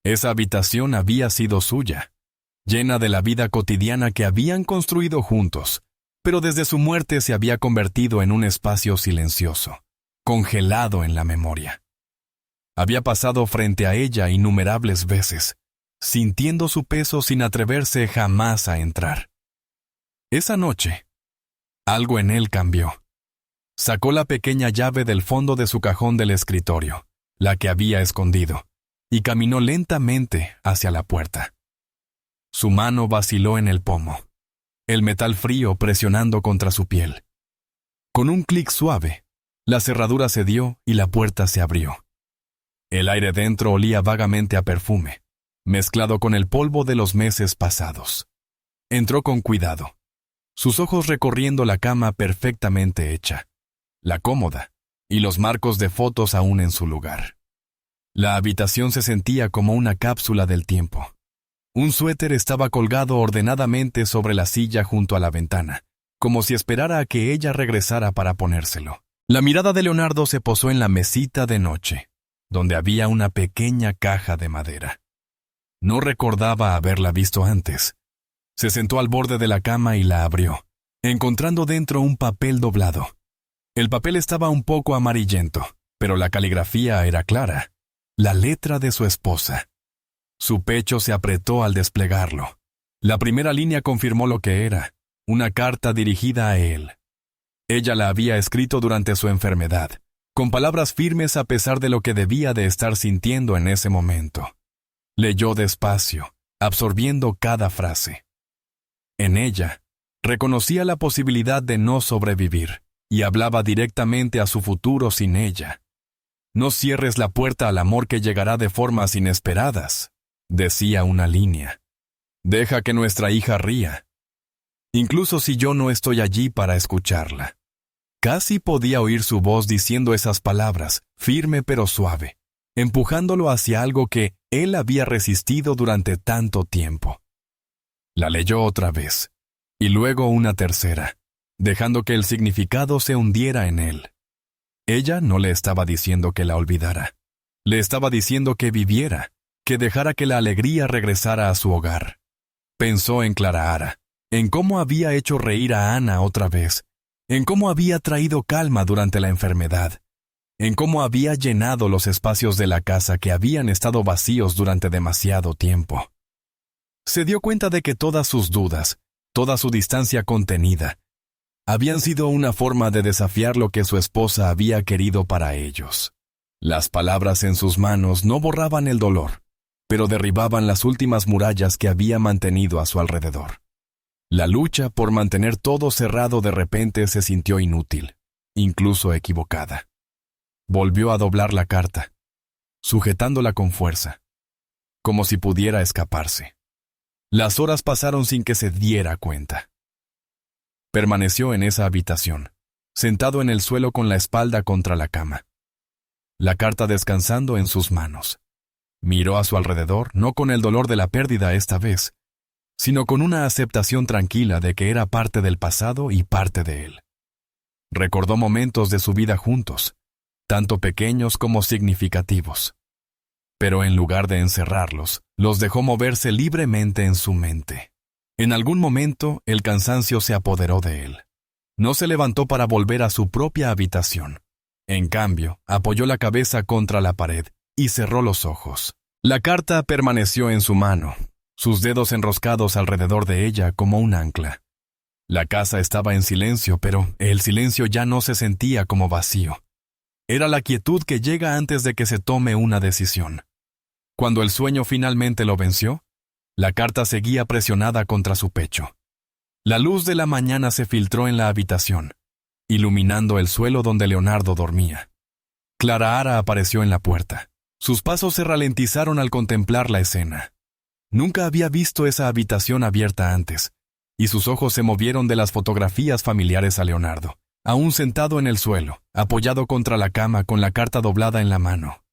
Esa habitación había sido suya. llena de la vida cotidiana que habían construido juntos, pero desde su muerte se había convertido en un espacio silencioso, congelado en la memoria. Había pasado frente a ella innumerables veces, sintiendo su peso sin atreverse jamás a entrar. Esa noche, algo en él cambió. Sacó la pequeña llave del fondo de su cajón del escritorio, la que había escondido, y caminó lentamente hacia la puerta. Su mano vaciló en el pomo, el metal frío presionando contra su piel. Con un clic suave, la cerradura cedió y la puerta se abrió. El aire dentro olía vagamente a perfume, mezclado con el polvo de los meses pasados. Entró con cuidado, sus ojos recorriendo la cama perfectamente hecha, la cómoda y los marcos de fotos aún en su lugar. La habitación se sentía como una cápsula del tiempo. Un suéter estaba colgado ordenadamente sobre la silla junto a la ventana, como si esperara a que ella regresara para ponérselo. La mirada de Leonardo se posó en la mesita de noche, donde había una pequeña caja de madera. No recordaba haberla visto antes. Se sentó al borde de la cama y la abrió, encontrando dentro un papel doblado. El papel estaba un poco amarillento, pero la caligrafía era clara, la letra de su esposa. Su pecho se apretó al desplegarlo. La primera línea confirmó lo que era, una carta dirigida a él. Ella la había escrito durante su enfermedad, con palabras firmes a pesar de lo que debía de estar sintiendo en ese momento. Leyó despacio, absorbiendo cada frase. En ella, reconocía la posibilidad de no sobrevivir, y hablaba directamente a su futuro sin ella. No cierres la puerta al amor que llegará de formas inesperadas, decía una línea. Deja que nuestra hija ría, incluso si yo no estoy allí para escucharla. Casi podía oír su voz diciendo esas palabras, firme pero suave, empujándolo hacia algo que él había resistido durante tanto tiempo. La leyó otra vez, y luego una tercera, dejando que el significado se hundiera en él. Ella no le estaba diciendo que la olvidara. Le estaba diciendo que viviera, que dejara que la alegría regresara a su hogar. Pensó en Clara, en cómo había hecho reír a Ana otra vez, en cómo había traído calma durante la enfermedad, en cómo había llenado los espacios de la casa que habían estado vacíos durante demasiado tiempo. Se dio cuenta de que todas sus dudas, toda su distancia contenida, habían sido una forma de desafiar lo que su esposa había querido para ellos. Las palabras en sus manos no borraban el dolor, pero derribaban las últimas murallas que había mantenido a su alrededor. La lucha por mantener todo cerrado de repente se sintió inútil, incluso equivocada. Volvió a doblar la carta, sujetándola con fuerza, como si pudiera escaparse. Las horas pasaron sin que se diera cuenta. Permaneció en esa habitación, sentado en el suelo con la espalda contra la cama, la carta descansando en sus manos. Miró a su alrededor, no con el dolor de la pérdida esta vez, sino con una aceptación tranquila de que era parte del pasado y parte de él. Recordó momentos de su vida juntos, tanto pequeños como significativos. Pero en lugar de encerrarlos, los dejó moverse libremente en su mente. En algún momento, el cansancio se apoderó de él. No se levantó para volver a su propia habitación. En cambio, apoyó la cabeza contra la pared y cerró los ojos. La carta permaneció en su mano, sus dedos enroscados alrededor de ella como un ancla. La casa estaba en silencio, pero el silencio ya no se sentía como vacío. Era la quietud que llega antes de que se tome una decisión. Cuando el sueño finalmente lo venció, la carta seguía presionada contra su pecho. La luz de la mañana se filtró en la habitación, iluminando el suelo donde Leonardo dormía. Clara apareció en la puerta. Sus pasos se ralentizaron al contemplar la escena. Nunca había visto esa habitación abierta antes, y sus ojos se movieron de las fotografías familiares a Leonardo, aún sentado en el suelo, apoyado contra la cama con la carta doblada en la mano.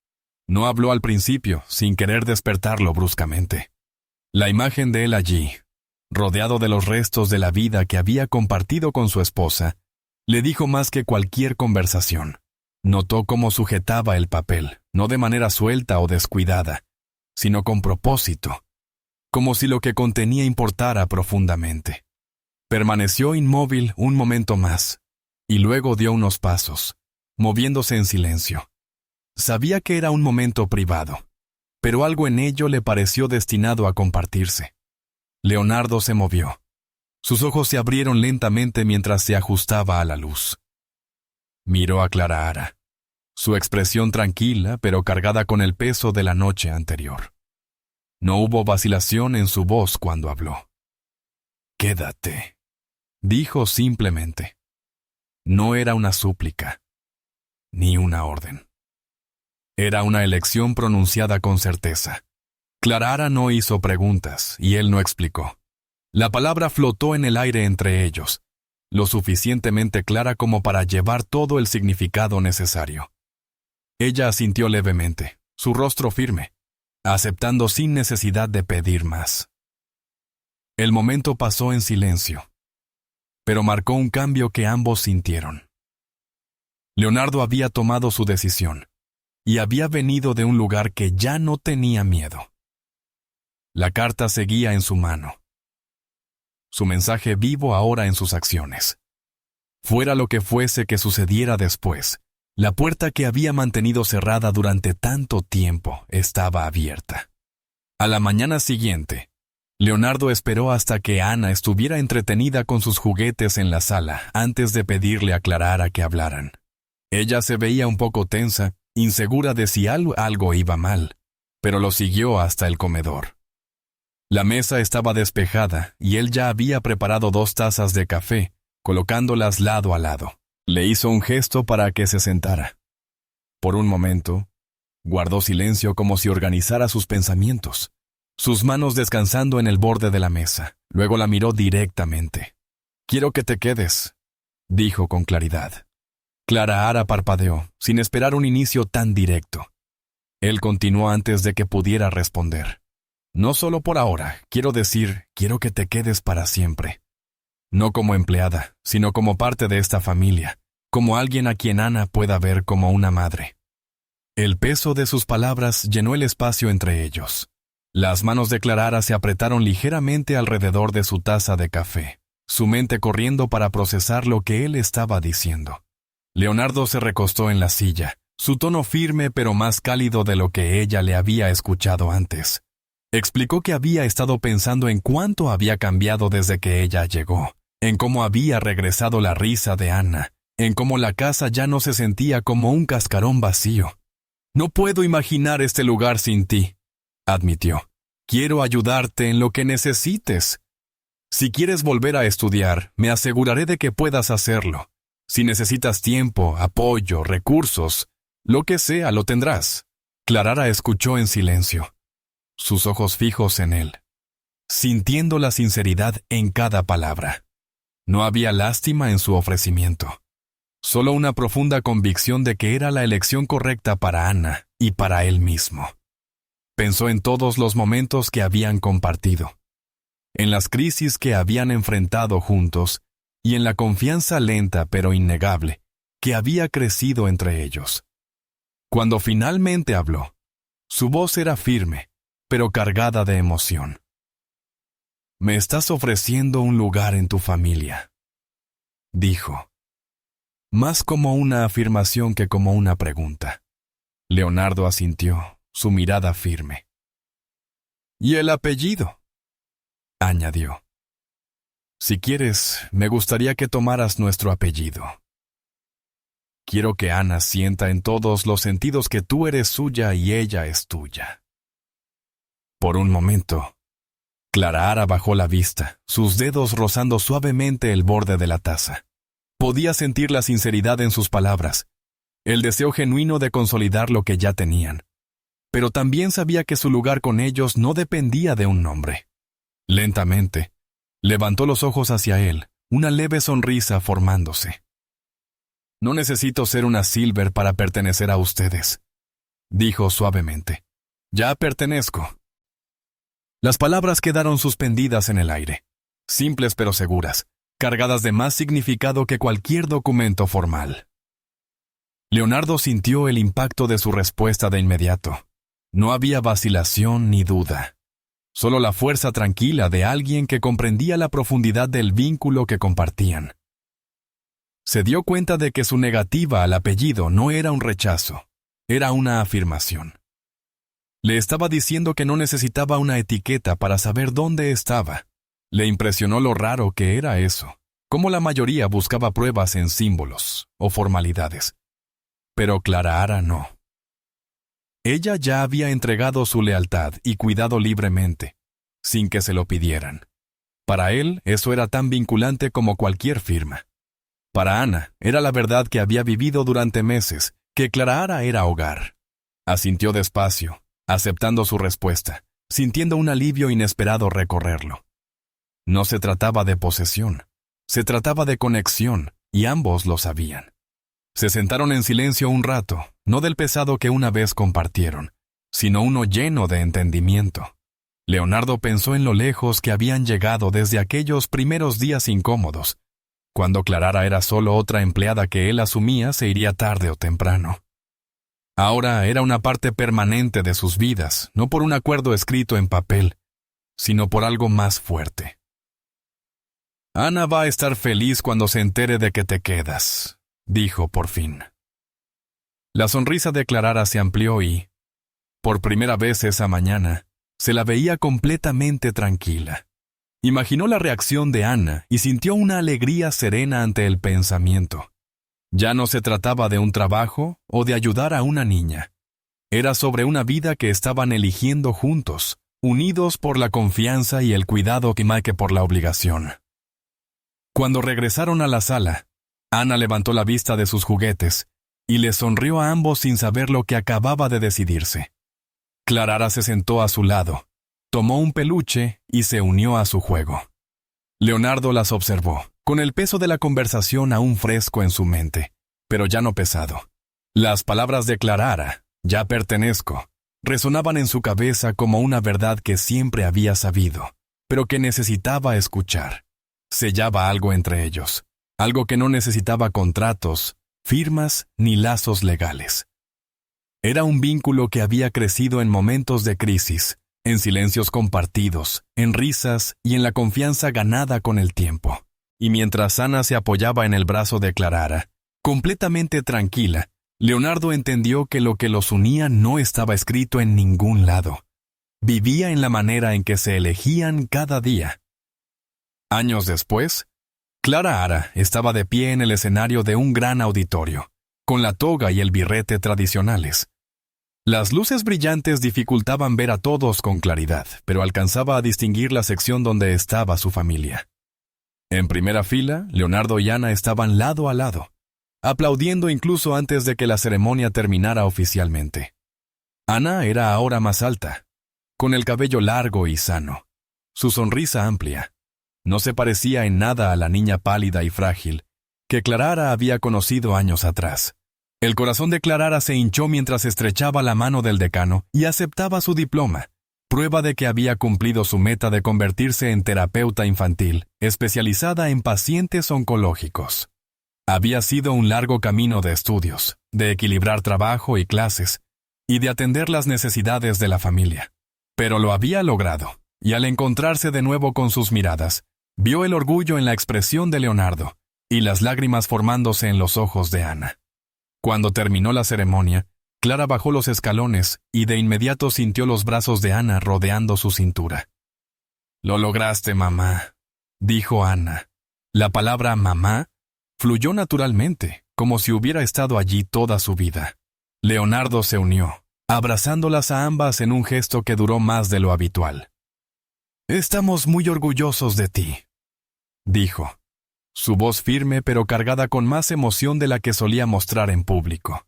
No habló al principio, sin querer despertarlo bruscamente. La imagen de él allí, rodeado de los restos de la vida que había compartido con su esposa, le dijo más que cualquier conversación. Notó cómo sujetaba el papel, no de manera suelta o descuidada, sino con propósito. como si lo que contenía importara profundamente. Permaneció inmóvil un momento más, y luego dio unos pasos, moviéndose en silencio. Sabía que era un momento privado, pero algo en ello le pareció destinado a compartirse. Leonardo se movió. Sus ojos se abrieron lentamente mientras se ajustaba a la luz. Miró a Clara, su expresión tranquila pero cargada con el peso de la noche anterior. No hubo vacilación en su voz cuando habló. «Quédate», dijo simplemente. No era una súplica, ni una orden. Era una elección pronunciada con certeza. Clara no hizo preguntas y él no explicó. La palabra flotó en el aire entre ellos, lo suficientemente clara como para llevar todo el significado necesario. Ella asintió levemente, su rostro firme, aceptando sin necesidad de pedir más. El momento pasó en silencio, pero marcó un cambio que ambos sintieron. Leonardo había tomado su decisión, y había venido de un lugar que ya no tenía miedo. La carta seguía en su mano. Su mensaje vivo ahora en sus acciones. Fuera lo que fuese que sucediera después, la puerta que había mantenido cerrada durante tanto tiempo estaba abierta. A la mañana siguiente, Leonardo esperó hasta que Ana estuviera entretenida con sus juguetes en la sala antes de pedirle a Clara que hablaran. Ella se veía un poco tensa, insegura de si algo iba mal, pero lo siguió hasta el comedor. La mesa estaba despejada y él ya había preparado 2 tazas de café, colocándolas lado a lado. Le hizo un gesto para que se sentara. Por un momento, guardó silencio como si organizara sus pensamientos, sus manos descansando en el borde de la mesa. Luego la miró directamente. «Quiero que te quedes», dijo con claridad. Clara parpadeó, sin esperar un inicio tan directo. Él continuó antes de que pudiera responder. «No solo por ahora, quiero que te quedes para siempre. No como empleada, sino como parte de esta familia, como alguien a quien Ana pueda ver como una madre». El peso de sus palabras llenó el espacio entre ellos. Las manos de Clara se apretaron ligeramente alrededor de su taza de café, su mente corriendo para procesar lo que él estaba diciendo. Leonardo se recostó en la silla, su tono firme pero más cálido de lo que ella le había escuchado antes. Explicó que había estado pensando en cuánto había cambiado desde que ella llegó, en cómo había regresado la risa de Ana, en cómo la casa ya no se sentía como un cascarón vacío. «No puedo imaginar este lugar sin ti», admitió. «Quiero ayudarte en lo que necesites. Si quieres volver a estudiar, me aseguraré de que puedas hacerlo. Si necesitas tiempo, apoyo, recursos, lo que sea, lo tendrás». Clara escuchó en silencio, sus ojos fijos en él, sintiendo la sinceridad en cada palabra. No había lástima en su ofrecimiento, solo una profunda convicción de que era la elección correcta para Ana y para él mismo. Pensó en todos los momentos que habían compartido, en las crisis que habían enfrentado juntos y en la confianza lenta pero innegable que había crecido entre ellos. Cuando finalmente habló, su voz era firme, pero cargada de emoción. «Me estás ofreciendo un lugar en tu familia», dijo, más como una afirmación que como una pregunta. Leonardo asintió, su mirada firme. «¿Y el apellido?», añadió. «Si quieres, me gustaría que tomaras nuestro apellido. Quiero que Ana sienta en todos los sentidos que tú eres suya y ella es tuya». Por un momento, Clara bajó la vista, sus dedos rozando suavemente el borde de la taza. Podía sentir la sinceridad en sus palabras, el deseo genuino de consolidar lo que ya tenían. Pero también sabía que su lugar con ellos no dependía de un nombre. Lentamente, levantó los ojos hacia él, una leve sonrisa formándose. «No necesito ser una Silver para pertenecer a ustedes», dijo suavemente. «Ya pertenezco». Las palabras quedaron suspendidas en el aire, simples pero seguras, cargadas de más significado que cualquier documento formal. Leonardo sintió el impacto de su respuesta de inmediato. No había vacilación ni duda. solo la fuerza tranquila de alguien que comprendía la profundidad del vínculo que compartían. Se dio cuenta de que su negativa al apellido no era un rechazo, era una afirmación. Le estaba diciendo que no necesitaba una etiqueta para saber dónde estaba. Le impresionó lo raro que era eso, cómo la mayoría buscaba pruebas en símbolos o formalidades. Pero Clara no. Ella ya había entregado su lealtad y cuidado libremente, sin que se lo pidieran. Para él, eso era tan vinculante como cualquier firma. Para Ana, era la verdad que había vivido durante meses, que Clara era hogar. Asintió despacio, aceptando su respuesta, sintiendo un alivio inesperado recorrerlo. No se trataba de posesión, se trataba de conexión, y ambos lo sabían. Se sentaron en silencio un rato, no del pesado que una vez compartieron, sino uno lleno de entendimiento. Leonardo pensó en lo lejos que habían llegado desde aquellos primeros días incómodos. Cuando Clara era solo otra empleada que él asumía se iría tarde o temprano. Ahora era una parte permanente de sus vidas, no por un acuerdo escrito en papel, sino por algo más fuerte. Ana va a estar feliz cuando se entere de que te quedas, dijo por fin. La sonrisa de Clara se amplió y, por primera vez esa mañana, se la veía completamente tranquila. Imaginó la reacción de Ana y sintió una alegría serena ante el pensamiento. Ya no se trataba de un trabajo o de ayudar a una niña. Era sobre una vida que estaban eligiendo juntos, unidos por la confianza y el cuidado más que por la obligación. Cuando regresaron a la sala, Ana levantó la vista de sus juguetes y les sonrió a ambos sin saber lo que acababa de decidirse. Clara se sentó a su lado, tomó un peluche y se unió a su juego. Leonardo las observó, con el peso de la conversación aún fresco en su mente, pero ya no pesado. Las palabras de Clara, ya pertenezco, resonaban en su cabeza como una verdad que siempre había sabido, pero que necesitaba escuchar. Sellaba algo entre ellos, algo que no necesitaba contratos, firmas ni lazos legales. Era un vínculo que había crecido en momentos de crisis, en silencios compartidos, en risas y en la confianza ganada con el tiempo. Y mientras Ana se apoyaba en el brazo de Clara, completamente tranquila, Leonardo entendió que lo que los unía no estaba escrito en ningún lado. Vivía en la manera en que se elegían cada día. Años después, Clara estaba de pie en el escenario de un gran auditorio, con la toga y el birrete tradicionales. Las luces brillantes dificultaban ver a todos con claridad, pero alcanzaba a distinguir la sección donde estaba su familia. En primera fila, Leonardo y Ana estaban lado a lado, aplaudiendo incluso antes de que la ceremonia terminara oficialmente. Ana era ahora más alta, con el cabello largo y sano, su sonrisa amplia. No se parecía en nada a la niña pálida y frágil que Clara había conocido años atrás. El corazón de Clara se hinchó mientras estrechaba la mano del decano y aceptaba su diploma, prueba de que había cumplido su meta de convertirse en terapeuta infantil, especializada en pacientes oncológicos. Había sido un largo camino de estudios, de equilibrar trabajo y clases, y de atender las necesidades de la familia. Pero lo había logrado, y al encontrarse de nuevo con sus miradas, vio el orgullo en la expresión de Leonardo y las lágrimas formándose en los ojos de Ana. Cuando terminó la ceremonia, Clara bajó los escalones y de inmediato sintió los brazos de Ana rodeando su cintura. «Lo lograste, mamá», dijo Ana. La palabra mamá fluyó naturalmente, como si hubiera estado allí toda su vida. Leonardo se unió, abrazándolas a ambas en un gesto que duró más de lo habitual. «Estamos muy orgullosos de ti», dijo, su voz firme pero cargada con más emoción de la que solía mostrar en público.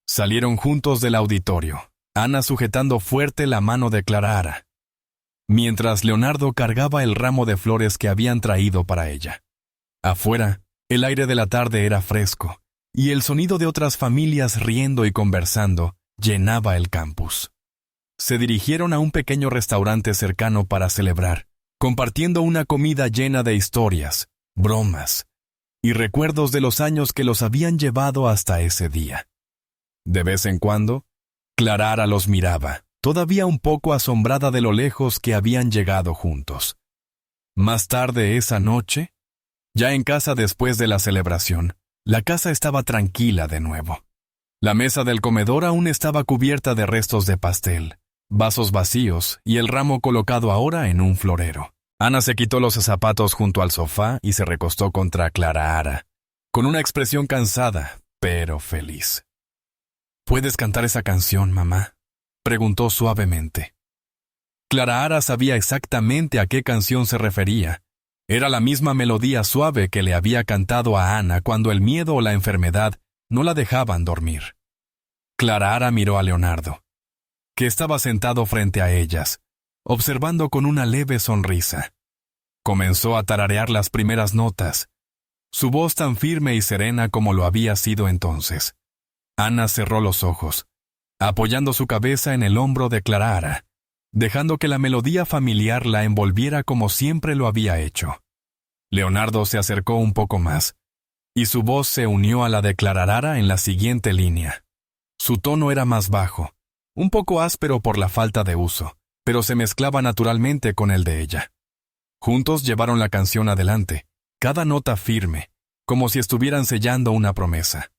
Salieron juntos del auditorio, Ana sujetando fuerte la mano de Clara, mientras Leonardo cargaba el ramo de flores que habían traído para ella. Afuera, el aire de la tarde era fresco, y el sonido de otras familias riendo y conversando llenaba el campus. Se dirigieron a un pequeño restaurante cercano para celebrar, compartiendo una comida llena de historias, bromas y recuerdos de los años que los habían llevado hasta ese día. De vez en cuando, Clara los miraba, todavía un poco asombrada de lo lejos que habían llegado juntos. Más tarde esa noche, ya en casa después de la celebración, la casa estaba tranquila de nuevo. La mesa del comedor aún estaba cubierta de restos de pastel, vasos vacíos y el ramo colocado ahora en un florero. Ana se quitó los zapatos junto al sofá y se recostó contra Clarahara, con una expresión cansada, pero feliz. ¿Puedes cantar esa canción, mamá?, preguntó suavemente. Clarahara sabía exactamente a qué canción se refería. Era la misma melodía suave que le había cantado a Ana cuando el miedo o la enfermedad no la dejaban dormir. Clarahara miró a Leonardo, que estaba sentado frente a ellas, observando con una leve sonrisa. Comenzó a tararear las primeras notas, su voz tan firme y serena como lo había sido entonces. Ana cerró los ojos, apoyando su cabeza en el hombro de Clarahara, dejando que la melodía familiar la envolviera como siempre lo había hecho. Leonardo se acercó un poco más, y su voz se unió a la de Clarahara en la siguiente línea. Su tono era más bajo, un poco áspero por la falta de uso, pero se mezclaba naturalmente con el de ella. Juntos llevaron la canción adelante, cada nota firme, como si estuvieran sellando una promesa.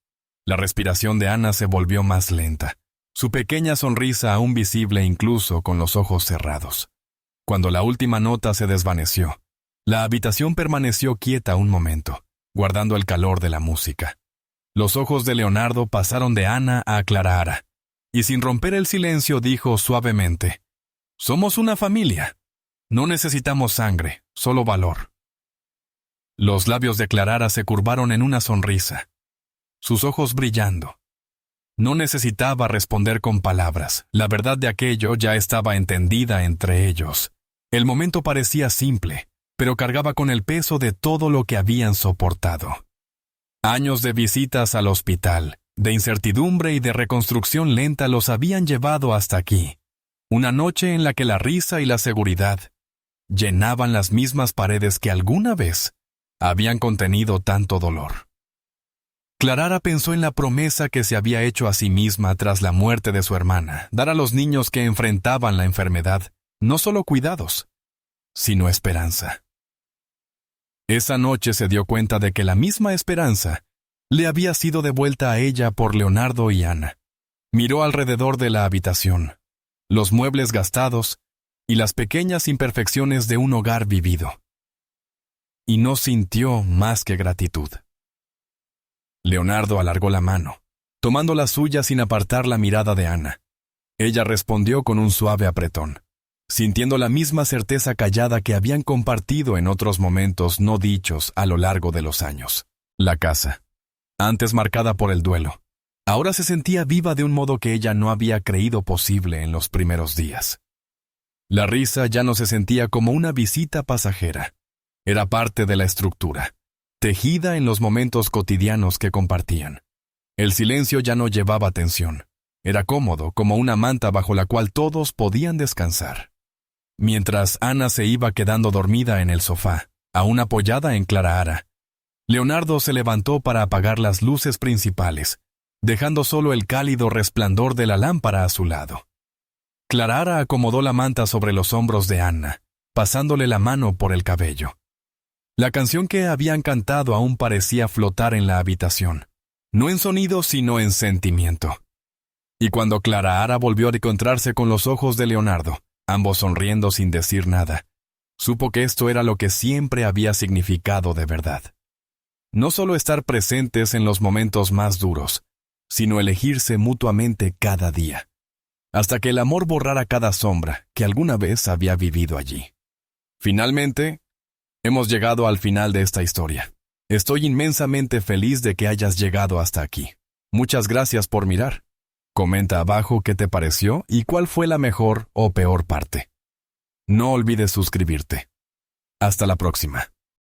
La respiración de Ana se volvió más lenta, su pequeña sonrisa aún visible incluso con los ojos cerrados. Cuando la última nota se desvaneció, la habitación permaneció quieta un momento, guardando el calor de la música. Los ojos de Leonardo pasaron de Ana a Clarahara, y sin romper el silencio dijo suavemente: «Somos una familia. No necesitamos sangre, solo valor». Los labios de Clarahara se curvaron en una sonrisa, sus ojos brillando. No necesitaba responder con palabras, la verdad de aquello ya estaba entendida entre ellos. El momento parecía simple, pero cargaba con el peso de todo lo que habían soportado. Años de visitas al hospital, de incertidumbre y de reconstrucción lenta los habían llevado hasta aquí. Una noche en la que la risa y la seguridad llenaban las mismas paredes que alguna vez habían contenido tanto dolor. Clarahara pensó en la promesa que se había hecho a sí misma tras la muerte de su hermana, dar a los niños que enfrentaban la enfermedad no solo cuidados, sino esperanza. Esa noche se dio cuenta de que la misma esperanza le había sido devuelta a ella por Leonardo y Ana. Miró alrededor de la habitación, los muebles gastados y las pequeñas imperfecciones de un hogar vivido. Y no sintió más que gratitud. Leonardo alargó la mano, tomando la suya sin apartar la mirada de Ana. Ella respondió con un suave apretón, sintiendo la misma certeza callada que habían compartido en otros momentos no dichos a lo largo de los años. La casa, antes marcada por el duelo, ahora se sentía viva de un modo que ella no había creído posible en los primeros días. La risa ya no se sentía como una visita pasajera, era parte de la estructura, tejida en los momentos cotidianos que compartían. El silencio ya no llevaba tensión, era cómodo como una manta bajo la cual todos podían descansar. Mientras Ana se iba quedando dormida en el sofá, aún apoyada en Clarahara, Leonardo se levantó para apagar las luces principales, dejando solo el cálido resplandor de la lámpara a su lado. Clarahara acomodó la manta sobre los hombros de Ana, pasándole la mano por el cabello. La canción que habían cantado aún parecía flotar en la habitación, no en sonido sino en sentimiento. Y cuando Clarahara volvió a encontrarse con los ojos de Leonardo, ambos sonriendo sin decir nada, supo que esto era lo que siempre había significado de verdad. No solo estar presentes en los momentos más duros, sino elegirse mutuamente cada día, hasta que el amor borrara cada sombra que alguna vez había vivido allí. Finalmente, hemos llegado al final de esta historia. Estoy inmensamente feliz de que hayas llegado hasta aquí. Muchas gracias por mirar. Comenta abajo qué te pareció y cuál fue la mejor o peor parte. No olvides suscribirte. Hasta la próxima.